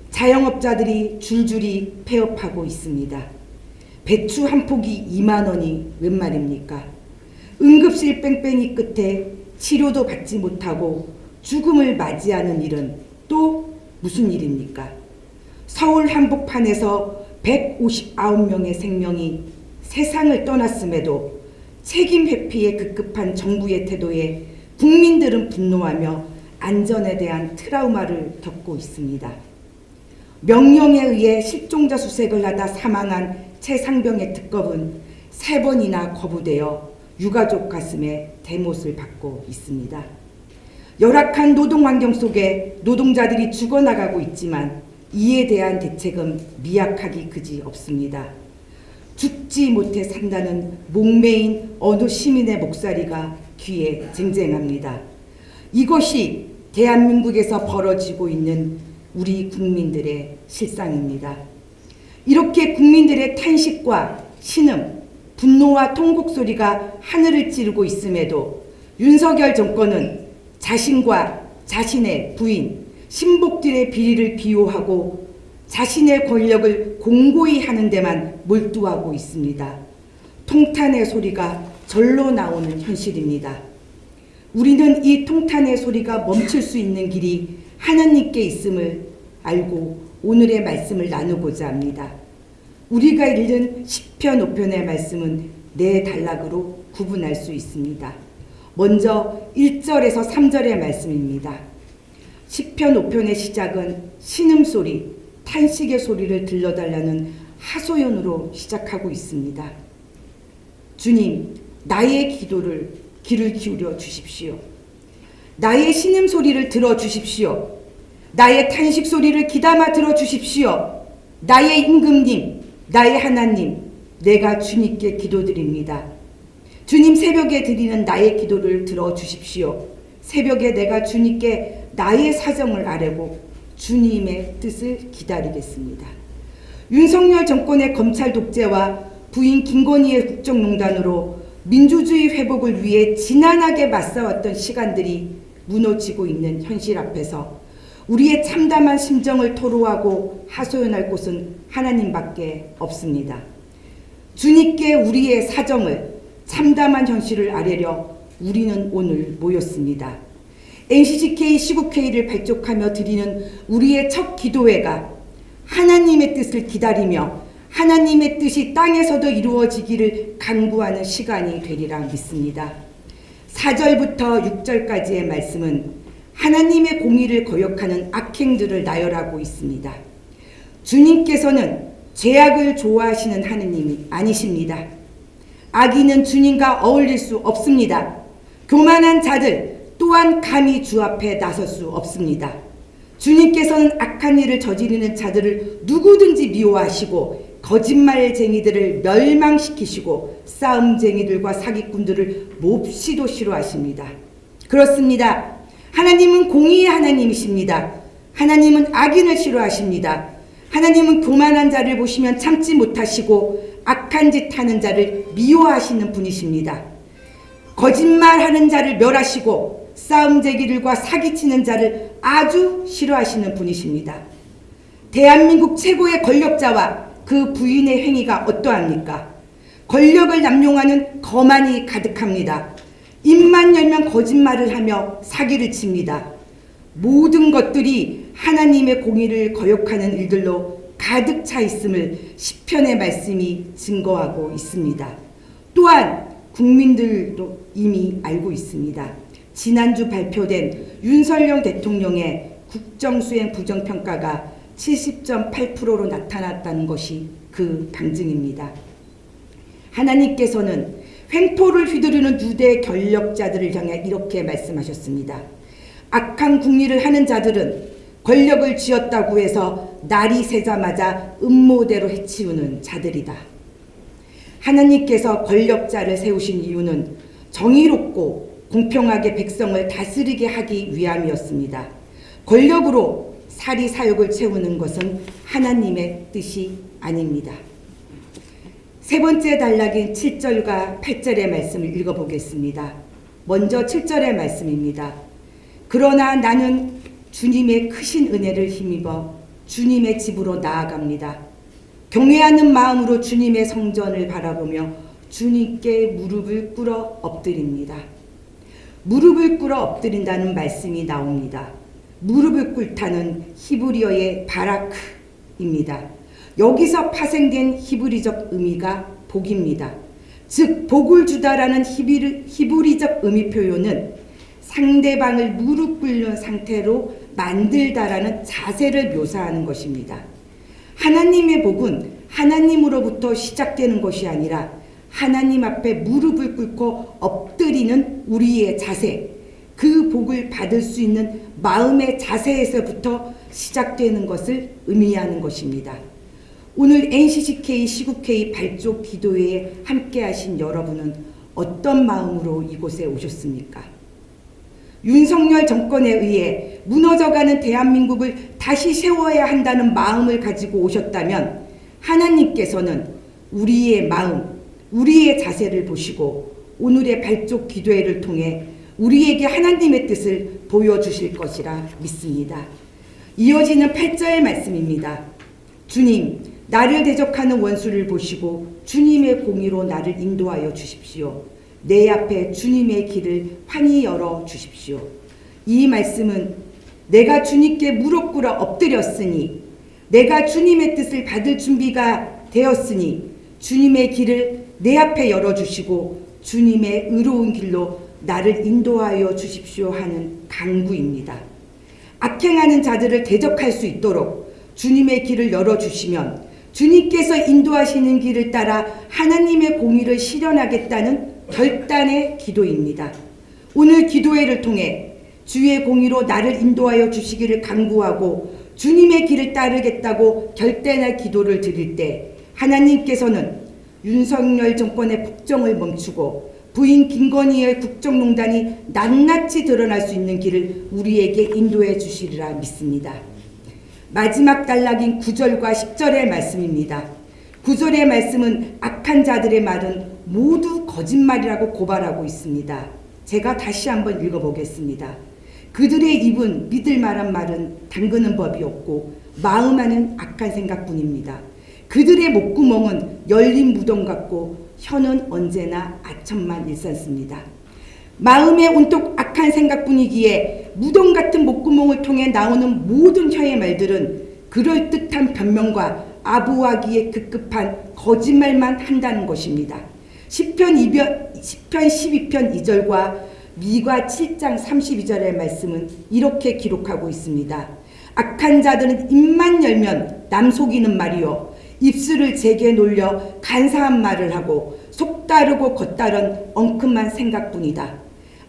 자영업자들이 줄줄이 폐업하고 있습니다. 배추 한 포기 2만 원이 웬 말입니까? 응급실 뺑뺑이 끝에 치료도 받지 못하고 죽음을 맞이하는 일은 또 무슨 일입니까? 서울 한복판에서 159명의 생명이 세상을 떠났음에도 책임 회피에 급급한 정부의 태도에 국민들은 분노하며 안전에 대한 트라우마를 겪고 있습니다. 명령에 의해 실종자 수색을 하다 사망한 최상병의 특검은 3번이나 거부되어 유가족 가슴에 대못을 받고 있습니다. 열악한 노동 환경 속에 노동자들이 죽어나가고 있지만 이에 대한 대책은 미약하기 그지 없습니다. 죽지 못해 산다는 목매인 어느 시민의 목소리가 귀에 쟁쟁합니다. 이것이 대한민국에서 벌어지고 있는 우리 국민들의 실상입니다. 이렇게 국민들의 탄식과 신음, 분노와 통곡 소리가 하늘을 찌르고 있음에도 윤석열 정권은 자신과 자신의 부인, 신복들의 비리를 비호하고 자신의 권력을 공고히 하는 데만 몰두하고 있습니다. 통탄의 소리가 절로 나오는 현실입니다. 우리는 이 통탄의 소리가 멈출 수 있는 길이 하나님께 있음을 알고 오늘의 말씀을 나누고자 합니다. 우리가 읽은 시편 5편의 말씀은 4단락으로 구분할 수 있습니다. 먼저 1절에서 3절의 말씀입니다. 시편 5편의 시작은 신음소리, 탄식의 소리를 들려달라는 하소연으로 시작하고 있습니다. 주님, 나의 기도를 귀를 기울여 주십시오. 나의 신음소리를 들어주십시오. 나의 탄식소리를 귀담아 들어주십시오. 나의 임금님, 나의 하나님, 내가 주님께 기도드립니다. 주님, 새벽에 드리는 나의 기도를 들어주십시오. 새벽에 내가 주님께 나의 사정을 아뢰고 주님의 뜻을 기다리겠습니다. 윤석열 정권의 검찰 독재와 부인 김건희의 국정농단으로 민주주의 회복을 위해 지난하게 맞서왔던 시간들이 무너지고 있는 현실 앞에서 우리의 참담한 심정을 토로하고 하소연할 곳은 하나님밖에 없습니다. 주님께 우리의 사정을, 참담한 현실을 아뢰려 우리는 오늘 모였습니다. NCCK 시국회의를 발족하며 드리는 우리의 첫 기도회가 하나님의 뜻을 기다리며 하나님의 뜻이 땅에서도 이루어지기를 간구하는 시간이 되리라 믿습니다. 4절부터 6절까지의 말씀은 하나님의 공의를 거역하는 악행들을 나열하고 있습니다. 주님께서는 죄악을 좋아하시는 하느님이 아니십니다. 악인은 주님과 어울릴 수 없습니다. 교만한 자들 또한 감히 주 앞에 나설 수 없습니다. 주님께서는 악한 일을 저지르는 자들을 누구든지 미워하시고 거짓말쟁이들을 멸망시키시고 싸움쟁이들과 사기꾼들을 몹시도 싫어하십니다. 그렇습니다. 하나님은 공의의 하나님이십니다. 하나님은 악인을 싫어하십니다. 하나님은 교만한 자를 보시면 참지 못하시고 악한 짓 하는 자를 미워하시는 분이십니다. 거짓말하는 자를 멸하시고 싸움쟁이들과 사기치는 자를 아주 싫어하시는 분이십니다. 대한민국 최고의 권력자와 그 부인의 행위가 어떠합니까? 권력을 남용하는 거만이 가득합니다. 입만 열면 거짓말을 하며 사기를 칩니다. 모든 것들이 하나님의 공의를 거역하는 일들로 가득 차 있음을 시편의 말씀이 증거하고 있습니다. 또한 국민들도 이미 알고 있습니다. 지난주 발표된 윤석열 대통령의 국정수행 부정평가가 70.8%로 나타났다는 것이 그 방증입니다. 하나님께서는 횡포를 휘두르는 유대 권력자들을 향해 이렇게 말씀하셨습니다. 악한 궁리를 하는 자들은 권력을 쥐었다고 해서 날이 새자마자 음모대로 해치우는 자들이다. 하나님께서 권력자를 세우신 이유는 정의롭고 공평하게 백성을 다스리게 하기 위함이었습니다. 권력으로 사리사욕을 채우는 것은 하나님의 뜻이 아닙니다. 세 번째 단락인 7절과 8절의 말씀을 읽어보겠습니다. 먼저 7절의 말씀입니다. 그러나 나는 주님의 크신 은혜를 힘입어 주님의 집으로 나아갑니다. 경외하는 마음으로 주님의 성전을 바라보며 주님께 무릎을 꿇어 엎드립니다. 무릎을 꿇어 엎드린다는 말씀이 나옵니다. 무릎을 꿇다는 히브리어의 바라크입니다. 여기서 파생된 히브리적 의미가 복입니다. 즉 복을 주다라는 히브리적 의미 표현은 상대방을 무릎 꿇는 상태로 만들다라는 자세를 묘사하는 것입니다. 하나님의 복은 하나님으로부터 시작되는 것이 아니라 하나님 앞에 무릎을 꿇고 엎드리는 우리의 자세, 그 복을 받을 수 있는 마음의 자세에서부터 시작되는 것을 의미하는 것입니다. 오늘 NCCK 시국회의 발족 기도회에 함께 하신 여러분은 어떤 마음으로 이곳에 오셨습니까? 윤석열 정권에 의해 무너져가는 대한민국을 다시 세워야 한다는 마음을 가지고 오셨다면 하나님께서는 우리의 마음, 우리의 자세를 보시고 오늘의 발족 기도회를 통해 우리에게 하나님의 뜻을 보여주실 것이라 믿습니다. 이어지는 8절 말씀입니다. 주님, 나를 대적하는 원수를 보시고 주님의 공의로 나를 인도하여 주십시오. 내 앞에 주님의 길을 환히 열어 주십시오. 이 말씀은 내가 주님께 무릎 꿇어 엎드렸으니, 내가 주님의 뜻을 받을 준비가 되었으니 주님의 길을 내 앞에 열어주시고 주님의 의로운 길로 나를 인도하여 주십시오 하는 간구입니다. 악행하는 자들을 대적할 수 있도록 주님의 길을 열어주시면 주님께서 인도하시는 길을 따라 하나님의 공의를 실현하겠다는 결단의 기도입니다. 오늘 기도회를 통해 주의 공의로 나를 인도하여 주시기를 간구하고 주님의 길을 따르겠다고 결단의 기도를 드릴 때 하나님께서는 윤석열 정권의 폭정을 멈추고 부인 김건희의 국정농단이 낱낱이 드러날 수 있는 길을 우리에게 인도해 주시리라 믿습니다. 마지막 단락인 9절과 10절의 말씀입니다. 9절의 말씀은 악한 자들의 말은 모두 거짓말이라고 고발하고 있습니다. 제가 다시 한번 읽어보겠습니다. 그들의 입은 믿을 만한 말은 담그는 법이 없고 마음 안은 악한 생각뿐입니다. 그들의 목구멍은 열린 무덤 같고 혀는 언제나 아첨만 일삼습니다. 마음에 온통 악한 생각뿐이기에 무덤 같은 목구멍을 통해 나오는 모든 혀의 말들은 그럴듯한 변명과 아부하기에 급급한 거짓말만 한다는 것입니다. 시편 12편 2절과 미가 7장 32절의 말씀은 이렇게 기록하고 있습니다. 악한 자들은 입만 열면 남 속이는 말이요, 입술을 제게 놀려 간사한 말을 하고 속다르고 겉다른 엉큼한 생각뿐이다.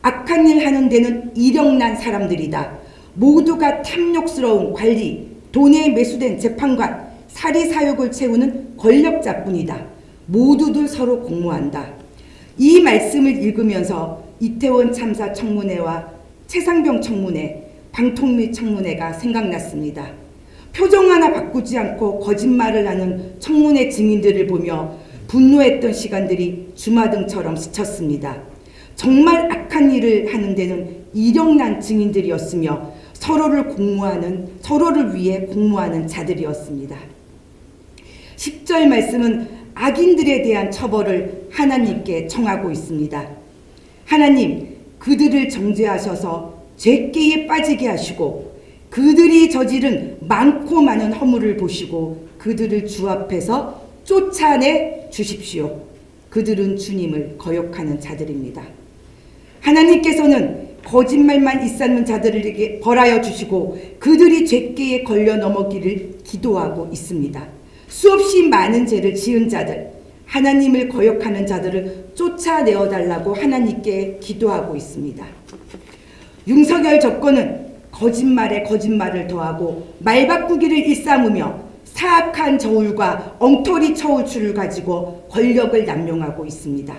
악한 일 하는 데는 이력난 사람들이다. 모두가 탐욕스러운 관리, 돈에 매수된 재판관, 사리사욕을 채우는 권력자뿐이다. 모두들 서로 공모한다. 이 말씀을 읽으면서 이태원 참사 청문회와 최상병 청문회, 방통위 청문회가 생각났습니다. 표정 하나 바꾸지 않고 거짓말을 하는 청문회 증인들을 보며 분노했던 시간들이 주마등처럼 스쳤습니다. 정말 악한 일을 하는 데는 이력난 증인들이었으며 서로를 위해 공모하는 자들이었습니다. 10절 말씀은 악인들에 대한 처벌을 하나님께 청하고 있습니다. 하나님, 그들을 정죄하셔서 죄께에 빠지게 하시고 그들이 저지른 많고 많은 허물을 보시고 그들을 주 앞에서 쫓아내 주십시오. 그들은 주님을 거역하는 자들입니다. 하나님께서는 거짓말만 일삼는 자들에게 벌하여 주시고 그들이 죄께에 걸려 넘어기를 기도하고 있습니다. 수없이 많은 죄를 지은 자들, 하나님을 거역하는 자들을 쫓아내어 달라고 하나님께 기도하고 있습니다. 윤석열 정권은 거짓말에 거짓말을 더하고 말바꾸기를 일삼으며 사악한 저울과 엉터리 처울줄을 가지고 권력을 남용하고 있습니다.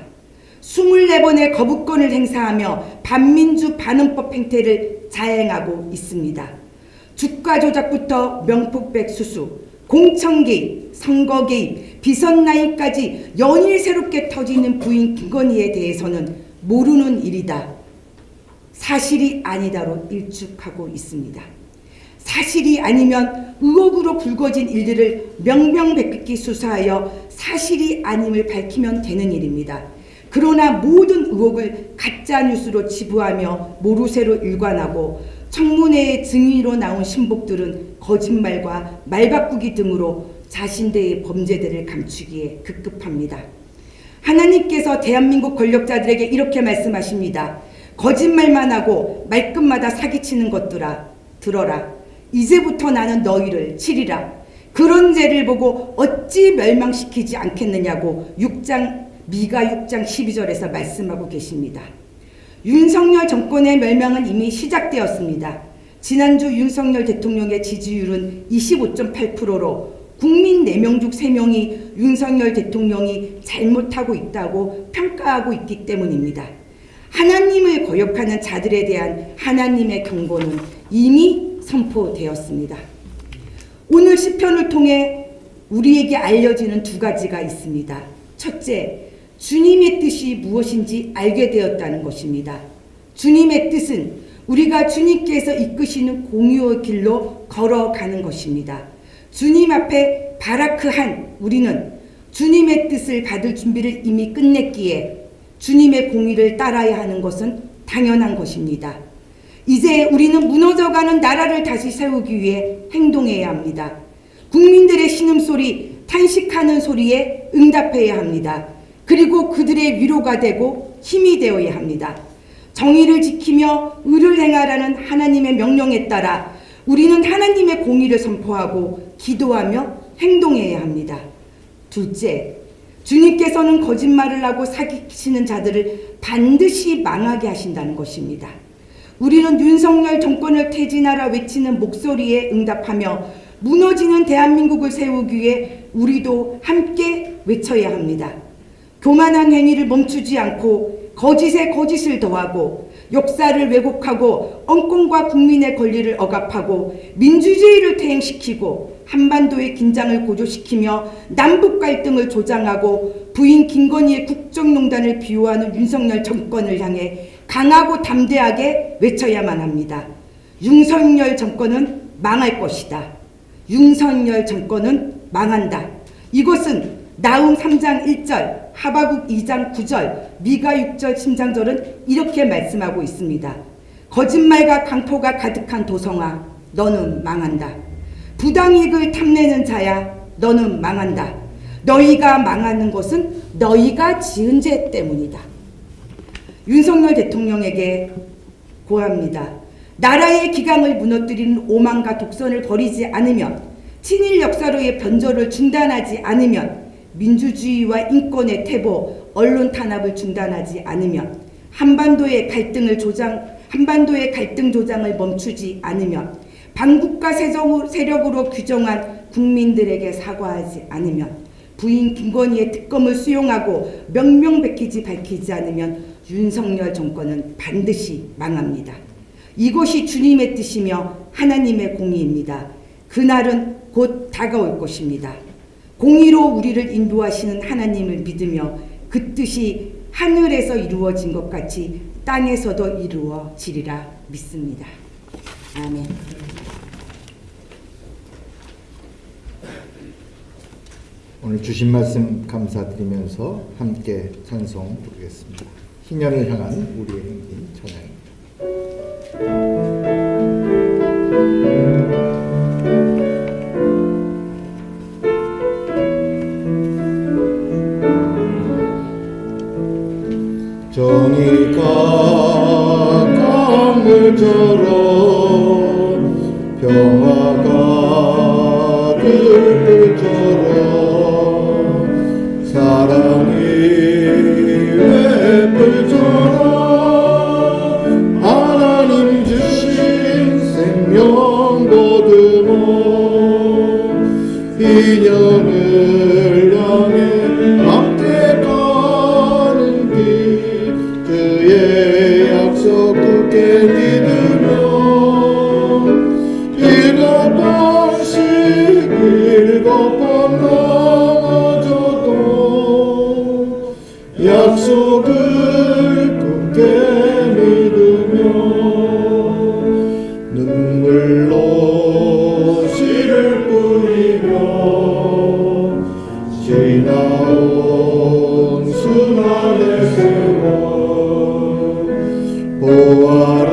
24번의 거부권을 행사하며 반민주 반헌법 행태를 자행하고 있습니다. 주가 조작부터 명품백 수수, 공천 개입, 선거 개입, 비선 라인까지 연일 새롭게 터지는 부인 김건희에 대해서는 모르는 일이다, 사실이 아니다로 일축하고 있습니다. 사실이 아니면 의혹으로 불거진 일들을 명명백백히 수사하여 사실이 아님을 밝히면 되는 일입니다. 그러나 모든 의혹을 가짜뉴스로 치부하며 모르쇠로 일관하고 청문회의 증인으로 나온 신복들은 거짓말과 말바꾸기 등으로 자신들의 범죄들을 감추기에 급급합니다. 하나님께서 대한민국 권력자들에게 이렇게 말씀하십니다. 거짓말만 하고 말끝마다 사기치는 것들아, 들어라. 이제부터 나는 너희를 치리라. 그런 죄를 보고 어찌 멸망시키지 않겠느냐고 미가 6장 12절에서 말씀하고 계십니다. 윤석열 정권의 멸망은 이미 시작되었습니다. 지난주 윤석열 대통령의 지지율은 25.8%로 국민 4명 중 3명이 윤석열 대통령이 잘못하고 있다고 평가하고 있기 때문입니다. 하나님을 거역하는 자들에 대한 하나님의 경고는 이미 선포되었습니다. 오늘 시편을 통해 우리에게 알려지는 2가지가 있습니다. 첫째, 주님의 뜻이 무엇인지 알게 되었다는 것입니다. 주님의 뜻은 우리가 주님께서 이끄시는 공의의 길로 걸어가는 것입니다. 주님 앞에 바라크한 우리는 주님의 뜻을 받을 준비를 이미 끝냈기에 주님의 공의를 따라야 하는 것은 당연한 것입니다. 이제 우리는 무너져가는 나라를 다시 세우기 위해 행동해야 합니다. 국민들의 신음소리, 탄식하는 소리에 응답해야 합니다. 그리고 그들의 위로가 되고 힘이 되어야 합니다. 정의를 지키며 의를 행하라는 하나님의 명령에 따라 우리는 하나님의 공의를 선포하고 기도하며 행동해야 합니다. 둘째, 주님께서는 거짓말을 하고 사기치는 자들을 반드시 망하게 하신다는 것입니다. 우리는 윤석열 정권을 퇴진하라 외치는 목소리에 응답하며 무너지는 대한민국을 세우기 위해 우리도 함께 외쳐야 합니다. 교만한 행위를 멈추지 않고 거짓에 거짓을 더하고 역사를 왜곡하고 언권과 국민의 권리를 억압하고 민주주의를 퇴행시키고 한반도의 긴장을 고조시키며 남북 갈등을 조장하고 부인 김건희의 국정농단을 비호하는 윤석열 정권을 향해 강하고 담대하게 외쳐야만 합니다. 윤석열 정권은 망할 것이다. 윤석열 정권은 망한다. 이것은 나훔 3장 1절, 하바국 2장 9절, 미가 6절 10장절은 이렇게 말씀하고 있습니다. 거짓말과 강포가 가득한 도성아, 너는 망한다. 부당이익을 탐내는 자야, 너는 망한다. 너희가 망하는 것은 너희가 지은 죄 때문이다. 윤석열 대통령에게 고합니다. 나라의 기강을 무너뜨리는 오만과 독선을 버리지 않으면, 친일 역사로의 변절을 중단하지 않으면, 민주주의와 인권의 퇴보, 언론 탄압을 중단하지 않으면, 한반도의 갈등 조장을 멈추지 않으면, 반국가 세력으로 규정한 국민들에게 사과하지 않으면, 부인 김건희의 특검을 수용하고 명명백기지 밝히지 않으면 윤석열 정권은 반드시 망합니다. 이것이 주님의 뜻이며 하나님의 공의입니다. 그날은 곧 다가올 것입니다. 공의로 우리를 인도하시는 하나님을 믿으며 그 뜻이 하늘에서 이루어진 것 같이 땅에서도 이루어지리라 믿습니다. 아멘. 오늘 주신 말씀 감사드리면서 함께 찬송 부르겠습니다. 희년을 향한 우리의 행진 찬양입니다. 정의가 강물처럼 평화가 들들처럼 사랑이 횃불처럼 하나님 주신 생명 거두어 희년을 향해 앞대가는 길 주의 약속 굳게 믿으며 일곱 번 넘어져도 약속을 굳게 믿으며 눈물로 씨를 뿌리며 지나온 수많은 세월 보아라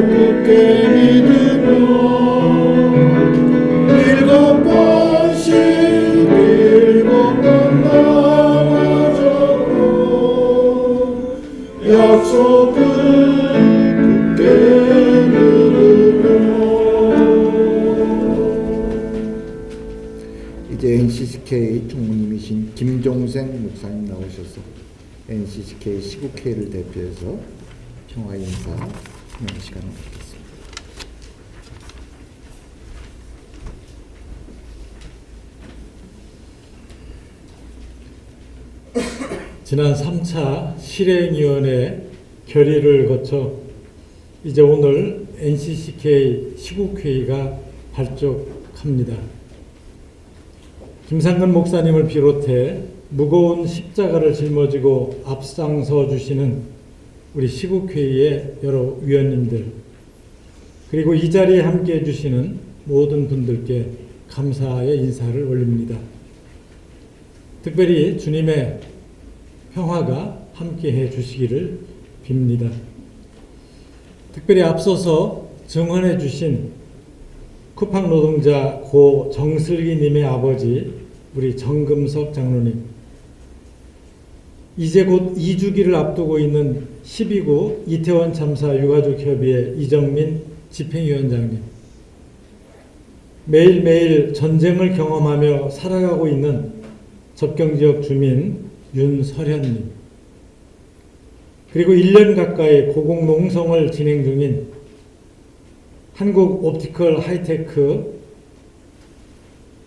굳게 믿으며 일곱 번 나눠줬고 약속을 굳게 믿으며. 이제 NCCK 총무님이신 김종생 목사님 나오셔서 NCCK 시국회의를 대표해서 평화 인사 하는 시간을 갖겠습니다. 지난 3차 실행위원회 결의를 거쳐 이제 오늘 NCCK 시국회의가 발족합니다. 김상근 목사님을 비롯해 무거운 십자가를 짊어지고 앞장서 주시는 우리 시국회의의 여러 위원님들, 그리고 이 자리에 함께해 주시는 모든 분들께 감사의 인사를 올립니다. 특별히 주님의 평화가 함께해 주시기를 빕니다. 특별히 앞서서 증언해 주신 쿠팡 노동자 고 정슬기님의 아버지 우리 정금석 장로님, 이제 곧 2주기를 앞두고 있는 12구 이태원 참사 유가족협의회 이정민 집행위원장님, 매일매일 전쟁을 경험하며 살아가고 있는 접경지역 주민 윤설현님, 그리고 1년 가까이 고공농성을 진행 중인 한국 옵티컬 하이테크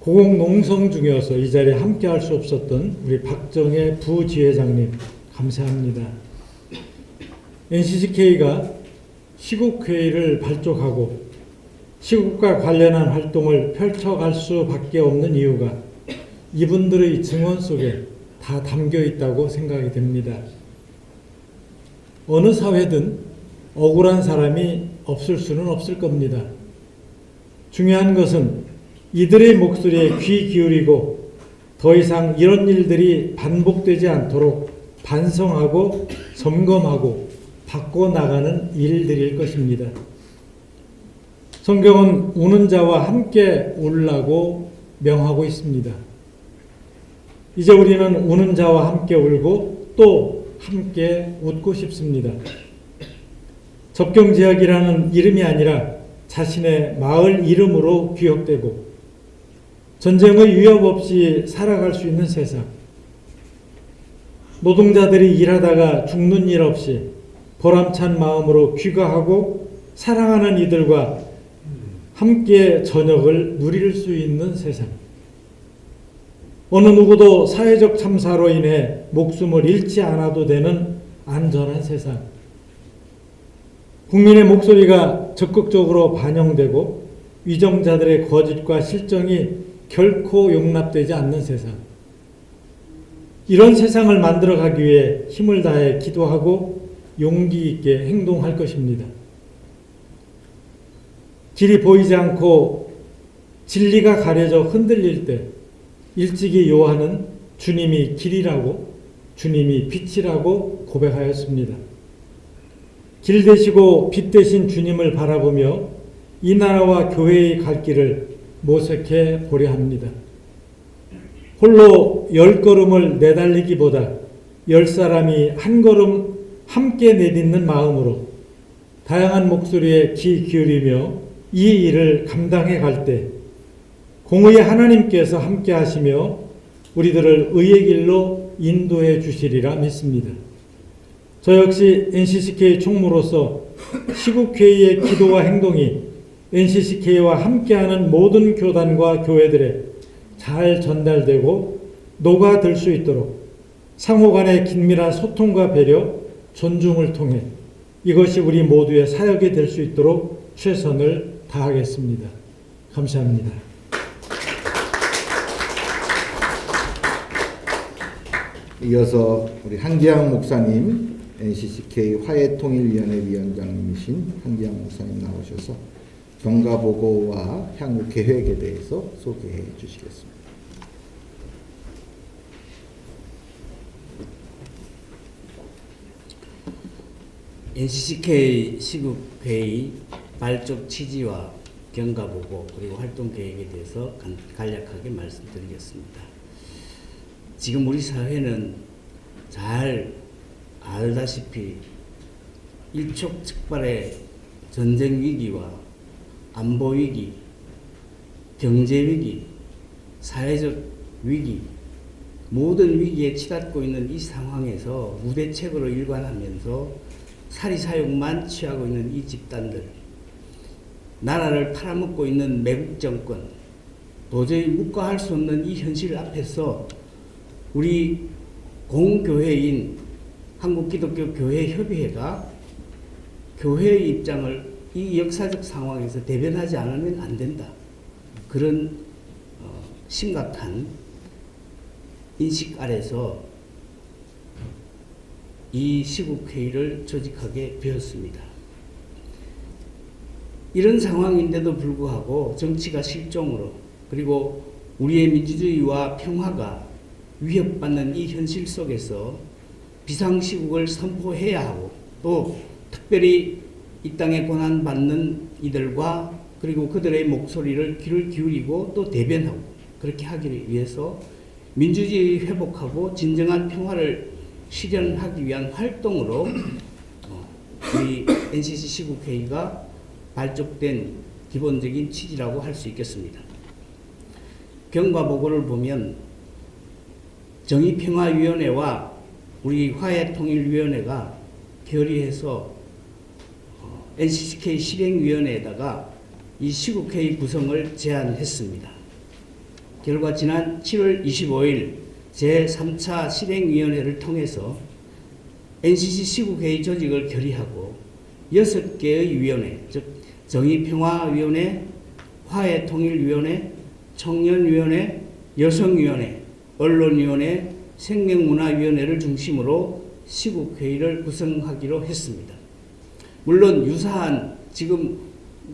고공농성 중이어서 이 자리에 함께할 수 없었던 우리 박정혜 부지회장님 감사합니다. NCCK가 시국회의를 발족하고 시국과 관련한 활동을 펼쳐갈 수밖에 없는 이유가 이분들의 증언 속에 다 담겨 있다고 생각이 됩니다. 어느 사회든 억울한 사람이 없을 수는 없을 겁니다. 중요한 것은 이들의 목소리에 귀 기울이고 더 이상 이런 일들이 반복되지 않도록 반성하고 점검하고 바꿔나가는 일들일 것입니다. 성경은 우는 자와 함께 울라고 명하고 있습니다. 이제 우리는 우는 자와 함께 울고 또 함께 웃고 싶습니다. 접경지역이라는 이름이 아니라 자신의 마을 이름으로 기억되고 전쟁의 위협 없이 살아갈 수 있는 세상, 노동자들이 일하다가 죽는 일 없이 보람찬 마음으로 귀가하고 사랑하는 이들과 함께 저녁을 누릴 수 있는 세상, 어느 누구도 사회적 참사로 인해 목숨을 잃지 않아도 되는 안전한 세상, 국민의 목소리가 적극적으로 반영되고 위정자들의 거짓과 실정이 결코 용납되지 않는 세상, 이런 세상을 만들어가기 위해 힘을 다해 기도하고 용기 있게 행동할 것입니다. 길이 보이지 않고 진리가 가려져 흔들릴 때 일찍이 요한은 주님이 길이라고, 주님이 빛이라고 고백하였습니다. 길 되시고 빛 되신 주님을 바라보며 이 나라와 교회의 갈 길을 모색해 보려 합니다. 홀로 10걸음을 내달리기보다 10사람이 한 걸음 함께 내딛는 마음으로 다양한 목소리에 귀 기울이며 이 일을 감당해 갈 때 공의의 하나님께서 함께 하시며 우리들을 의의 길로 인도해 주시리라 믿습니다. 저 역시 NCCK 총무로서 시국회의의 기도와 행동이 NCCK와 함께하는 모든 교단과 교회들에 잘 전달되고 녹아들 수 있도록 상호 간의 긴밀한 소통과 배려, 존중을 통해 이것이 우리 모두의 사역이 될 수 있도록 최선을 다하겠습니다. 감사합니다. 이어서 우리 한기양 목사님, NCCK 화해통일위원회 위원장님이신 한기양 목사님 나오셔서 경과보고와 향후 계획에 대해서 소개해 주시겠습니다. NCCK 시국회의 발족 취지와 경과보고 그리고 활동 계획에 대해서 간략하게 말씀드리겠습니다. 지금 우리 사회는 잘 알다시피 일촉즉발의 전쟁 위기와 안보 위기, 경제 위기, 사회적 위기, 모든 위기에 치닫고 있는 이 상황에서 무대책으로 일관하면서 사리사욕만 취하고 있는 이 집단들, 나라를 팔아먹고 있는 매국 정권, 도저히 묵과할 수 없는 이 현실 앞에서 우리 공교회인 한국기독교교회협의회가 교회의 입장을 이 역사적 상황에서 대변하지 않으면 안 된다. 그런 심각한 인식 아래서 이 시국회의를 조직하게 되었습니다. 이런 상황인데도 불구하고 정치가 실종으로 그리고 우리의 민주주의와 평화가 위협받는 이 현실 속에서 비상시국을 선포해야 하고 또 특별히 이 땅에 고난받는 이들과 그리고 그들의 목소리를 귀를 기울이고 또 대변하고 그렇게 하기 위해서 민주주의 회복하고 진정한 평화를 실현하기 위한 활동으로 우리 NCC 시국회의가 발족된 기본적인 취지라고 할 수 있겠습니다. 경과보고를 보면 정의평화위원회와 우리 화해통일위원회가 결의해서 NCCK 실행위원회에다가 이 시국회의 구성을 제안했습니다. 결과 지난 7월 25일 제3차 실행위원회를 통해서 NCC 시국회의 조직을 결의하고 6개의 위원회, 즉 정의평화위원회, 화해통일위원회, 청년위원회, 여성위원회, 언론위원회, 생명문화위원회를 중심으로 시국회의를 구성하기로 했습니다. 물론 유사한 지금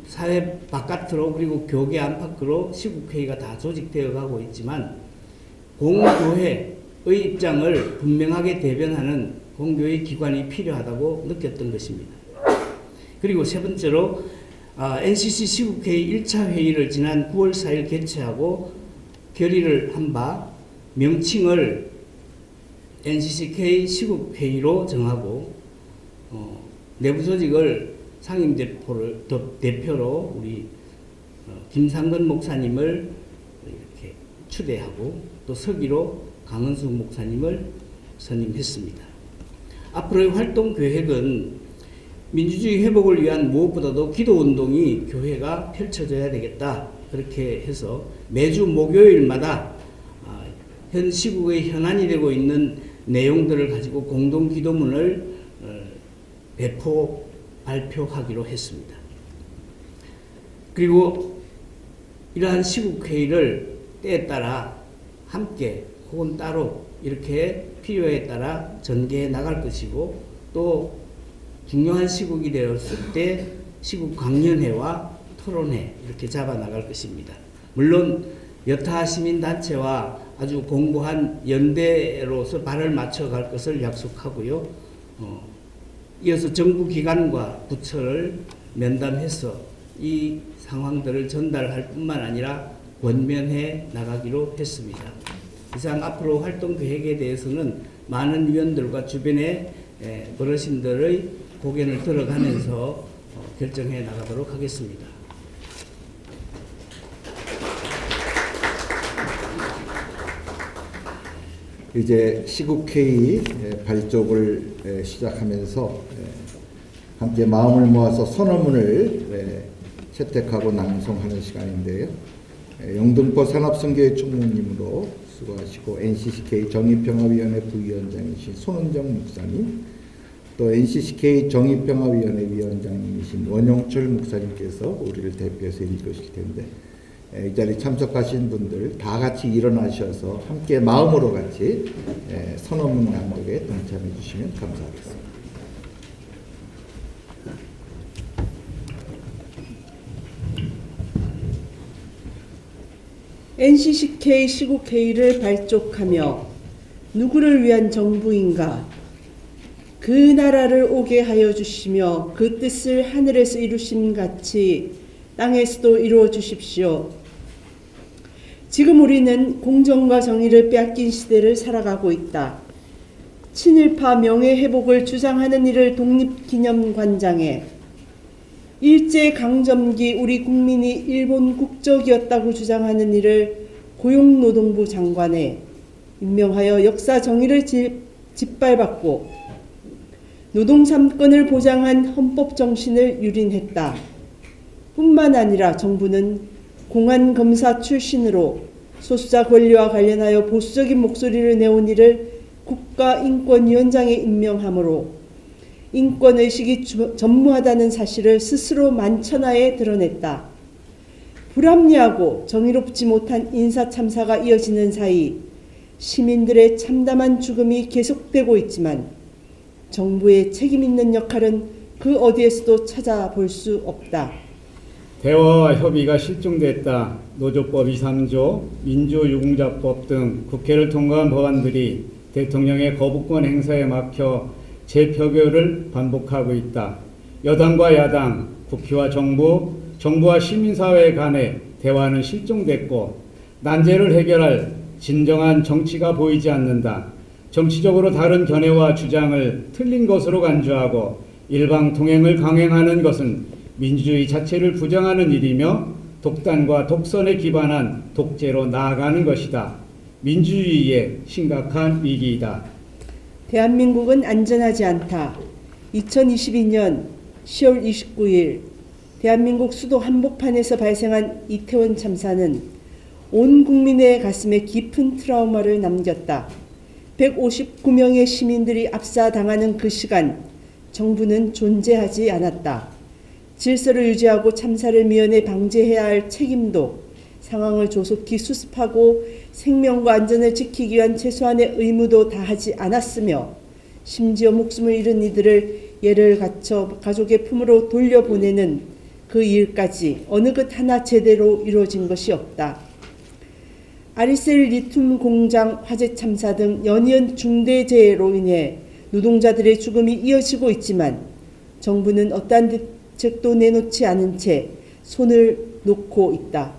사회 바깥으로 그리고 교계 안팎으로 시국회의가 다 조직되어 가고 있지만 공교회의 입장을 분명하게 대변하는 공교회 기관이 필요하다고 느꼈던 것입니다. 그리고 세 번째로 NCC 시국회의 1차 회의를 지난 9월 4일 개최하고 결의를 한 바 명칭을 NCCK 시국회의로 정하고 내부 조직을 상임대표로 우리 김상근 목사님을 이렇게 추대하고 또 서기로 강은숙 목사님을 선임했습니다. 앞으로의 활동 계획은 민주주의 회복을 위한 무엇보다도 기도운동이 교회가 펼쳐져야 되겠다. 그렇게 해서 매주 목요일마다 현 시국의 현안이 되고 있는 내용들을 가지고 공동 기도문을 발표하기로 했습니다. 그리고 이러한 시국회의를 때에 따라 함께 혹은 따로 이렇게 필요에 따라 전개해 나갈 것이고 또 중요한 시국이 되었을 때 시국 강연회와 토론회 이렇게 잡아 나갈 것입니다. 물론 여타 시민단체와 아주 공고한 연대로서 발을 맞춰갈 것을 약속하고요. 이어서 정부기관과 부처를 면담해서 이 상황들을 전달할 뿐만 아니라 권면해 나가기로 했습니다. 이상 앞으로 활동 계획에 대해서는 많은 위원들과 주변의 어르신들의 고견을 들어가면서 결정해 나가도록 하겠습니다. 이제 시국회의 발족을 시작하면서 함께 마음을 모아서 선언문을 채택하고 낭송하는 시간인데요. 영등포 산업선교회 총무님으로 수고하시고 NCCK 정의평화위원회 부위원장이신 손은정 목사님, 또 NCCK 정의평화위원회 위원장님이신 원영철 목사님께서 우리를 대표해서 읽으실 텐데 이 자리에 참석하신 분들 다 같이 일어나셔서 함께 마음으로 같이 선언문 낭독에 동참해 주시면 감사하겠습니다. NCCK 시국회의를 발족하며 누구를 위한 정부인가? 그 그 나라를 오게 하여 주시며 그 뜻을 하늘에서 이루심 같이 땅에서도 이루어 주십시오. 지금 우리는 공정과 정의를 빼앗긴 시대를 살아가고 있다. 친일파 명예회복을 주장하는 이를 독립기념관장에, 일제강점기 우리 국민이 일본 국적이었다고 주장하는 이를 고용노동부 장관에 임명하여 역사 정의를 짓밟았고 노동 3권을 보장한 헌법 정신을 유린했다. 뿐만 아니라 정부는 공안검사 출신으로 소수자 권리와 관련하여 보수적인 목소리를 내온 이를 국가인권위원장에 임명함으로 인권의식이 전무하다는 사실을 스스로 만천하에 드러냈다. 불합리하고 정의롭지 못한 인사참사가 이어지는 사이 시민들의 참담한 죽음이 계속되고 있지만 정부의 책임 있는 역할은 그 어디에서도 찾아볼 수 없다. 대화와 협의가 실종됐다. 노조법 2~3조, 민주유공자법 등 국회를 통과한 법안들이 대통령의 거부권 행사에 막혀 재표결을 반복하고 있다. 여당과 야당, 국회와 정부, 정부와 시민사회 간의 대화는 실종됐고 난제를 해결할 진정한 정치가 보이지 않는다. 정치적으로 다른 견해와 주장을 틀린 것으로 간주하고 일방통행을 강행하는 것은 민주주의 자체를 부정하는 일이며 독단과 독선에 기반한 독재로 나아가는 것이다. 민주주의의 심각한 위기이다. 대한민국은 안전하지 않다. 2022년 10월 29일 대한민국 수도 한복판에서 발생한 이태원 참사는 온 국민의 가슴에 깊은 트라우마를 남겼다. 159명의 시민들이 압사당하는 그 시간 정부는 존재하지 않았다. 질서를 유지하고 참사를 미연에 방지해야 할 책임도 상황을 조속히 수습하고 생명과 안전을 지키기 위한 최소한의 의무도 다하지 않았으며 심지어 목숨을 잃은 이들을 예를 갖춰 가족의 품으로 돌려보내는 그 일까지 어느 것 하나 제대로 이루어진 것이 없다. 아리셀 리튬 공장 화재 참사 등 연이은 중대재해로 인해 노동자들의 죽음이 이어지고 있지만 정부는 어떠한 대책도 내놓지 않은 채 손을 놓고 있다.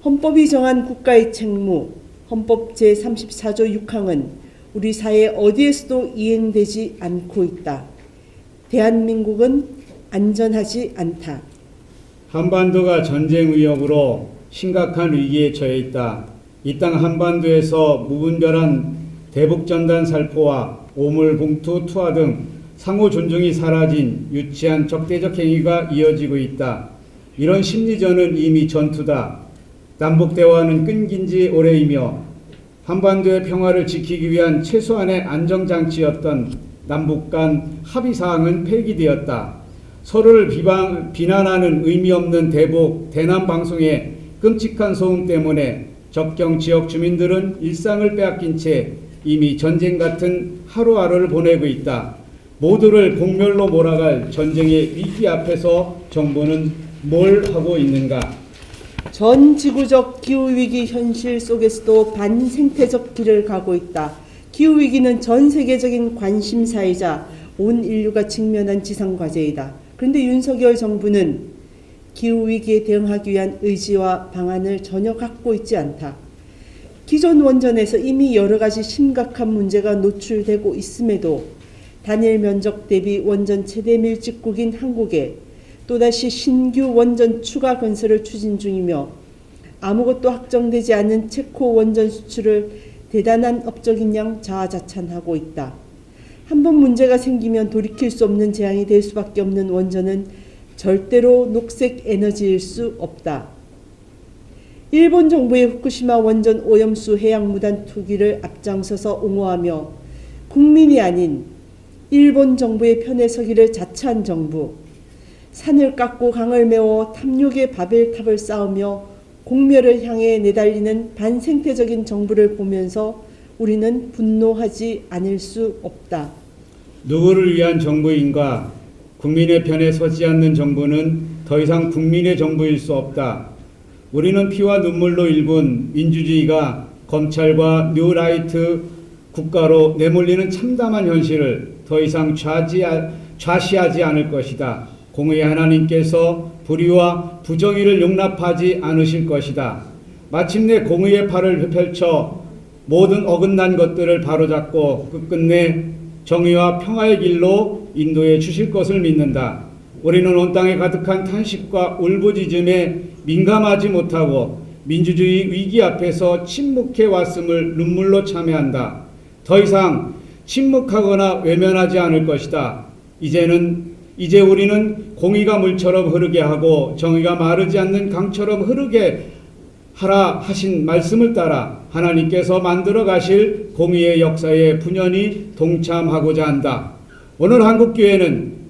헌법이 정한 국가의 책무, 헌법 제34조 6항은 우리 사회 어디에서도 이행되지 않고 있다. 대한민국은 안전하지 않다. 한반도가 전쟁 위협으로 심각한 위기에 처해 있다. 이 땅 한반도에서 무분별한 대북전단 살포와 오물봉투 투하 등 상호 존중이 사라진 유치한 적대적 행위가 이어지고 있다. 이런 심리전은 이미 전투다. 남북대화는 끊긴 지 오래이며 한반도의 평화를 지키기 위한 최소한의 안정장치였던 남북 간 합의사항은 폐기되었다. 서로를 비난하는 의미 없는 대북, 대남 방송의 끔찍한 소음 때문에 접경 지역 주민들은 일상을 빼앗긴 채 이미 전쟁 같은 하루하루를 보내고 있다. 모두를 공멸로 몰아갈 전쟁의 위기 앞에서 정부는 뭘 하고 있는가? 전 지구적 기후위기 현실 속에서도 반생태적 길을 가고 있다. 기후위기는 전 세계적인 관심사이자 온 인류가 직면한 지상과제이다. 그런데 윤석열 정부는 기후위기에 대응하기 위한 의지와 방안을 전혀 갖고 있지 않다. 기존 원전에서 이미 여러 가지 심각한 문제가 노출되고 있음에도 단일 면적 대비 원전 최대 밀집국인 한국에 또다시 신규 원전 추가 건설을 추진 중이며 아무것도 확정되지 않은 체코 원전 수출을 대단한 업적인 양 자화자찬하고 있다. 한번 문제가 생기면 돌이킬 수 없는 재앙이 될 수밖에 없는 원전은 절대로 녹색 에너지일 수 없다. 일본 정부의 후쿠시마 원전 오염수 해양 무단 투기를 앞장서서 옹호하며 국민이 아닌 일본 정부의 편에 서기를 자처한 정부, 산을 깎고 강을 메워 탐욕의 바벨탑을 쌓으며 공멸을 향해 내달리는 반생태적인 정부를 보면서 우리는 분노하지 않을 수 없다. 누구를 위한 정부인가? 국민의 편에 서지 않는 정부는 더 이상 국민의 정부일 수 없다. 우리는 피와 눈물로 일군 민주주의가 검찰과 뉴라이트 국가로 내몰리는 참담한 현실을 더 이상 좌시하지 않을 것이다. 공의의 하나님께서 불의와 부정의를 용납하지 않으실 것이다. 마침내 공의의 팔을 펼쳐 모든 어긋난 것들을 바로잡고 끝끝내 정의와 평화의 길로 인도해 주실 것을 믿는다. 우리는 온 땅에 가득한 탄식과 울부짖음에 민감하지 못하고 민주주의 위기 앞에서 침묵해 왔음을 눈물로 참회한다. 더 이상 침묵하거나 외면하지 않을 것이다. 이제 우리는 공의가 물처럼 흐르게 하고 정의가 마르지 않는 강처럼 흐르게 하라 하신 말씀을 따라 하나님께서 만들어 가실 공의의 역사에 분연히 동참하고자 한다. 오늘 한국교회는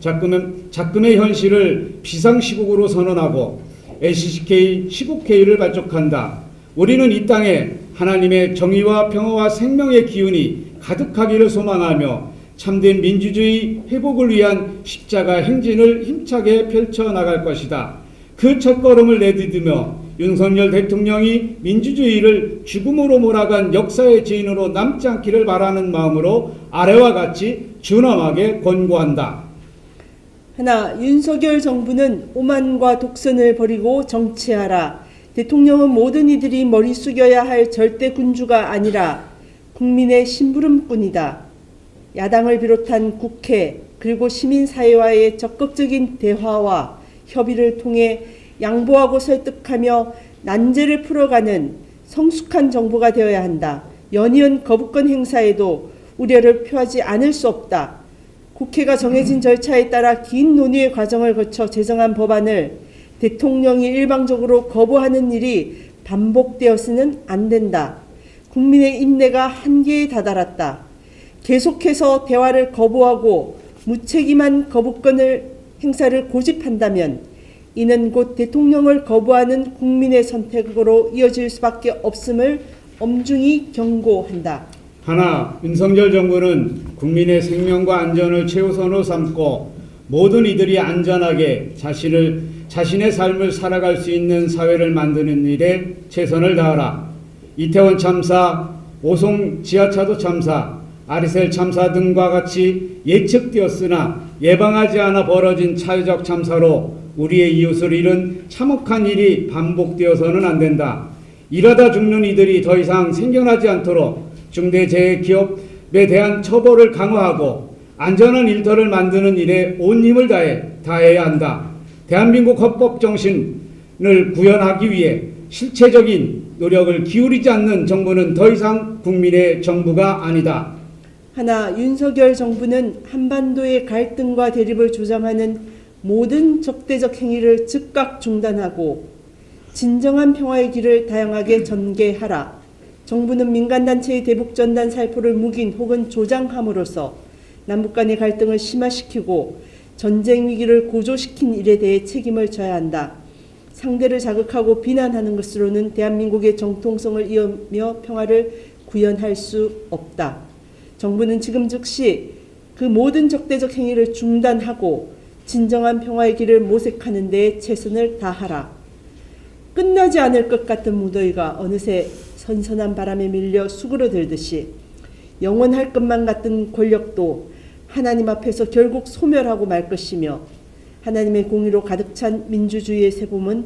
작금의 현실을 비상시국으로 선언하고 NCCK 시국회의를 발족한다. 우리는 이 땅에 하나님의 정의와 평화와 생명의 기운이 가득하기를 소망하며 참된 민주주의 회복을 위한 십자가 행진을 힘차게 펼쳐나갈 것이다. 그 첫걸음을 내디디며 윤석열 대통령이 민주주의를 죽음으로 몰아간 역사의 지인으로 남지 않기를 바라는 마음으로 아래와 같이 준엄하게 권고한다. 하나, 윤석열 정부는 오만과 독선을 버리고 정치하라. 대통령은 모든 이들이 머리 숙여야 할 절대 군주가 아니라 국민의 심부름꾼이다. 야당을 비롯한 국회 그리고 시민사회와의 적극적인 대화와 협의를 통해 양보하고 설득하며 난제를 풀어가는 성숙한 정부가 되어야 한다. 연이은 거부권 행사에도 우려를 표하지 않을 수 없다. 국회가 정해진 절차에 따라 긴 논의의 과정을 거쳐 제정한 법안을 대통령이 일방적으로 거부하는 일이 반복되어서는 안 된다. 국민의 인내가 한계에 다다랐다. 계속해서 대화를 거부하고 무책임한 거부권을 행사를 고집한다면 이는 곧 대통령을 거부하는 국민의 선택으로 이어질 수밖에 없음을 엄중히 경고한다. 하나, 윤석열 정부는 국민의 생명과 안전을 최우선으로 삼고 모든 이들이 안전하게 자신의 삶을 살아갈 수 있는 사회를 만드는 일에 최선을 다하라. 이태원 참사, 오송 지하차도 참사, 아리셀 참사 등과 같이 예측되었으나 예방하지 않아 벌어진 차회적 참사로 우리의 이웃을 잃은 참혹한 일이 반복되어서는 안 된다. 일하다 죽는 이들이 더 이상 생겨나지 않도록 중대재해기업에 대한 처벌을 강화하고 안전한 일터를 만드는 일에 온 힘을 다해야 한다. 대한민국 헌법 정신을 구현하기 위해 실체적인 노력을 기울이지 않는 정부는 더 이상 국민의 정부가 아니다. 하나, 윤석열 정부는 한반도의 갈등과 대립을 조장하는 모든 적대적 행위를 즉각 중단하고 진정한 평화의 길을 다양하게 전개하라. 정부는 민간단체의 대북전단 살포를 묵인 혹은 조장함으로써 남북 간의 갈등을 심화시키고 전쟁 위기를 고조시킨 일에 대해 책임을 져야 한다. 상대를 자극하고 비난하는 것으로는 대한민국의 정통성을 이으며 평화를 구현할 수 없다. 정부는 지금 즉시 그 모든 적대적 행위를 중단하고 진정한 평화의 길을 모색하는 데에 최선을 다하라. 끝나지 않을 것 같은 무더위가 어느새 선선한 바람에 밀려 수그러들듯이 영원할 것만 같은 권력도 하나님 앞에서 결국 소멸하고 말 것이며 하나님의 공의로 가득 찬 민주주의의 세봄은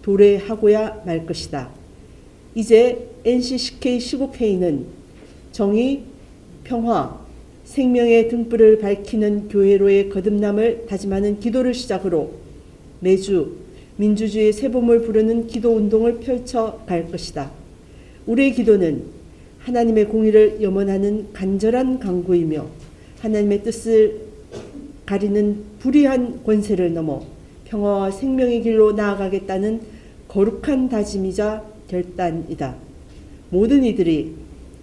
도래하고야 말 것이다. 이제 NCCK 시국회의는 정의, 평화, 생명의 등불을 밝히는 교회로의 거듭남을 다짐하는 기도를 시작으로 매주 민주주의의 세봄을 부르는 기도운동을 펼쳐갈 것이다. 우리의 기도는 하나님의 공의를 염원하는 간절한 간구이며 하나님의 뜻을 가리는 불의한 권세를 넘어 평화와 생명의 길로 나아가겠다는 거룩한 다짐이자 결단이다. 모든 이들이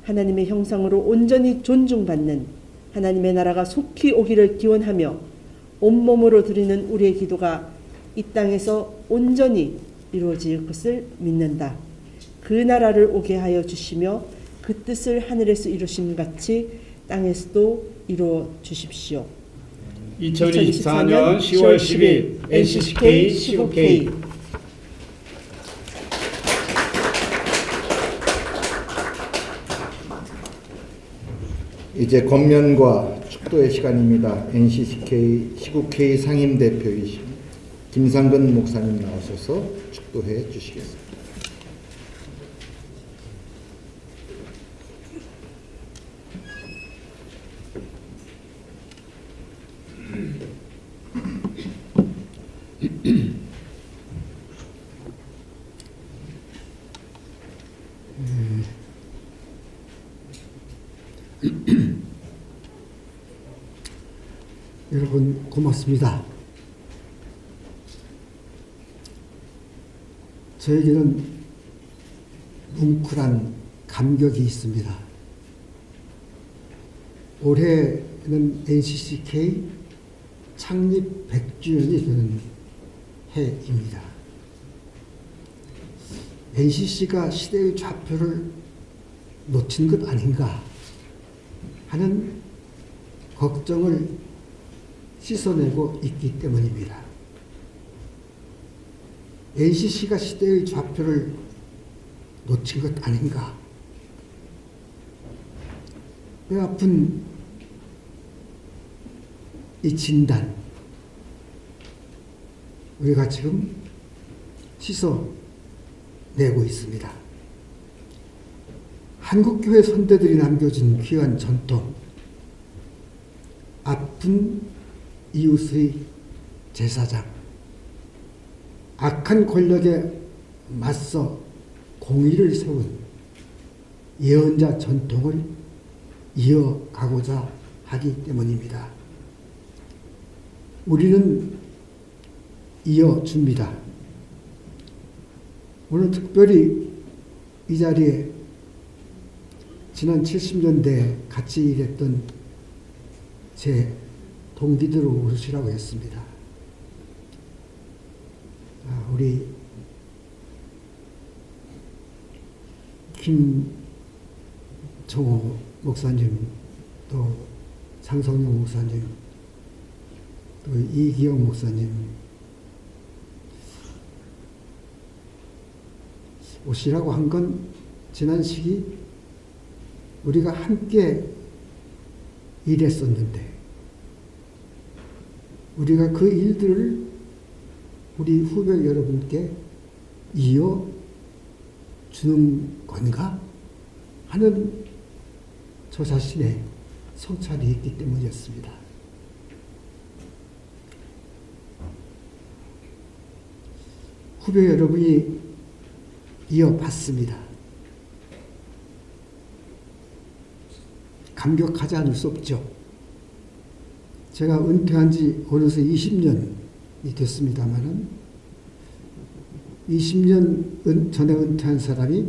하나님의 형상으로 온전히 존중받는 하나님의 나라가 속히 오기를 기원하며 온몸으로 드리는 우리의 기도가 이 땅에서 온전히 이루어질 것을 믿는다. 그 나라를 오게 하여 주시며 그 뜻을 하늘에서 이루심 같이 땅에서도 이루어 주십시오. 2024년 10월 10일 NCCK 시국회의. 이제 권면과 축도의 시간입니다. NCCK 시국회의 상임대표이신 김상근 목사님 나오셔서 축도해 주시겠습니다. 여러분 고맙습니다. 저에게는 뭉클한 감격이 있습니다. 올해는 NCCK 창립 100주년이 되는 해입니다. NCC가 시대의 좌표를 놓친 것 아닌가 하는 걱정을 씻어내고 있기 때문입니다. NCC가 시대의 좌표를 놓친 것 아닌가. 뼈 아픈 이 진단, 우리가 지금 씻어내고 있습니다. 한국교회 선대들이 남겨준 귀한 전통, 아픈 이웃의 제사장, 악한 권력에 맞서 공의를 세운 예언자 전통을 이어가고자 하기 때문입니다. 우리는 이어줍니다. 오늘 특별히 이 자리에 지난 70년대에 같이 일했던 제 동기들을 오시라고 했습니다. 우리 김정호 목사님, 또 장성용 목사님, 또 이기영 목사님 오시라고 한 건 지난 시기 우리가 함께 일했었는데 우리가 그 일들을 우리 후배 여러분께 이어주는 건가 하는 저 자신의 성찰이 있기 때문이었습니다. 후배 여러분이 이어봤습니다. 감격하지 않을 수 없죠. 제가 은퇴한 지 어느새 20년이 됐습니다만은 20년 전에 은퇴한 사람이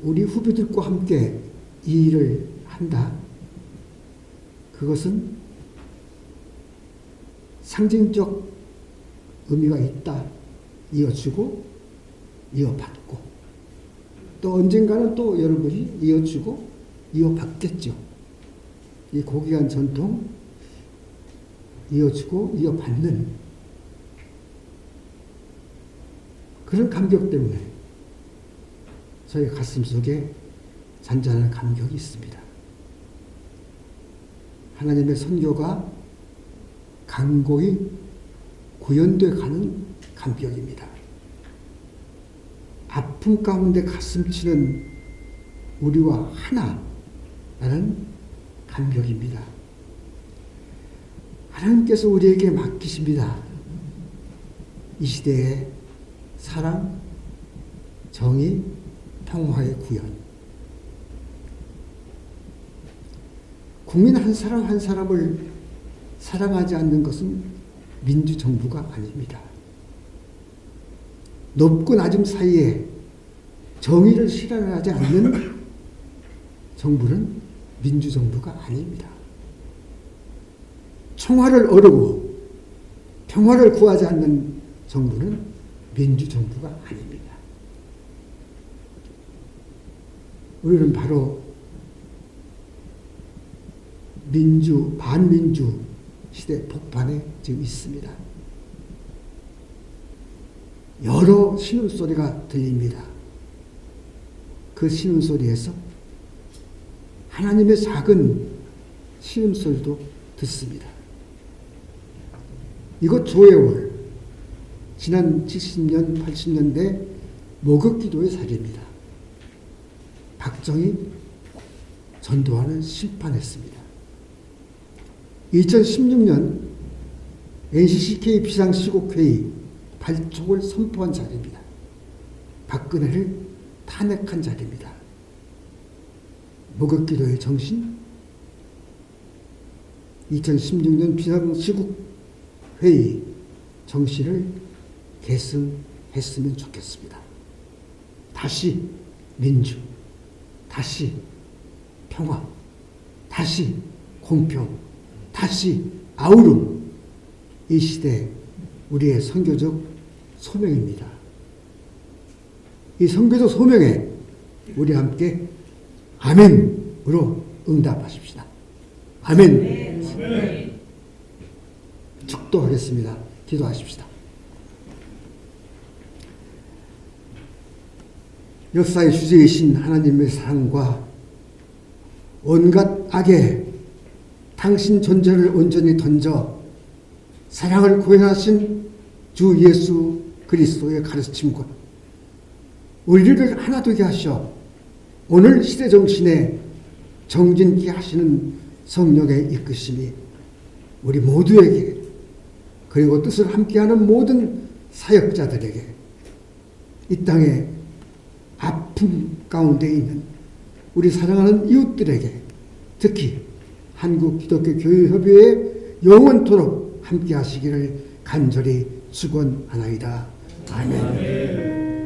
우리 후배들과 함께 이 일을 한다. 그것은 상징적 의미가 있다. 이어주고 이어받고 또 언젠가는 또 여러분이 이어주고 이어받겠죠. 이 고귀한 전통 이어주고 이어받는 그런 감격 때문에 저희 가슴속에 잔잔한 감격이 있습니다. 하나님의 선교가 강고히 구현돼 가는 감격입니다. 아픔 가운데 가슴 치는 우리와 하나라는 감격입니다. 하나님께서 우리에게 맡기십니다. 이 시대의 사랑, 정의, 평화의 구현. 국민 한 사람 한 사람을 사랑하지 않는 것은 민주정부가 아닙니다. 높고 낮음 사이에 정의를 실현하지 않는 정부는 민주정부가 아닙니다. 총알을 어르고 평화를 구하지 않는 정부는 민주정부가 아닙니다. 우리는 바로 반민주 시대 폭발에 지금 있습니다. 여러 신음소리가 들립니다. 그 신음소리에서 하나님의 작은 신음소리도 듣습니다. 이곳 조회월, 지난 70년, 80년대 목욕기도의 사례입니다. 박정희 전두환을 심판했습니다. 2016년 NCCK 비상시국회의 발족을 선포한 자리입니다. 박근혜를 탄핵한 자리입니다. 목욕기도의 정신, 2016년 비상시국회의 정신을 계승했으면 좋겠습니다. 다시 민주, 다시 평화, 다시 공평, 다시 아우름, 이 시대 우리의 선교적 소명입니다. 이 선교적 소명에 우리 함께 아멘으로 응답하십시다. 아멘. 축도하겠습니다. 기도하십시다. 역사의 주제이신 하나님의 사랑과 온갖 악에 당신 존재를 온전히 던져 사랑을 구현하신 주 예수 그리스도의 가르침과 우리를 하나 되게 하셔 오늘 시대 정신에 정진케 하시는 성령의 이끄심이 우리 모두에게 그리고 뜻을 함께하는 모든 사역자들에게 이 땅에 아픔 가운데 있는 우리 사랑하는 이웃들에게 특히 한국기독교교회협의회에 영원토록 함께 하시기를 간절히 축원하나이다. 아멘.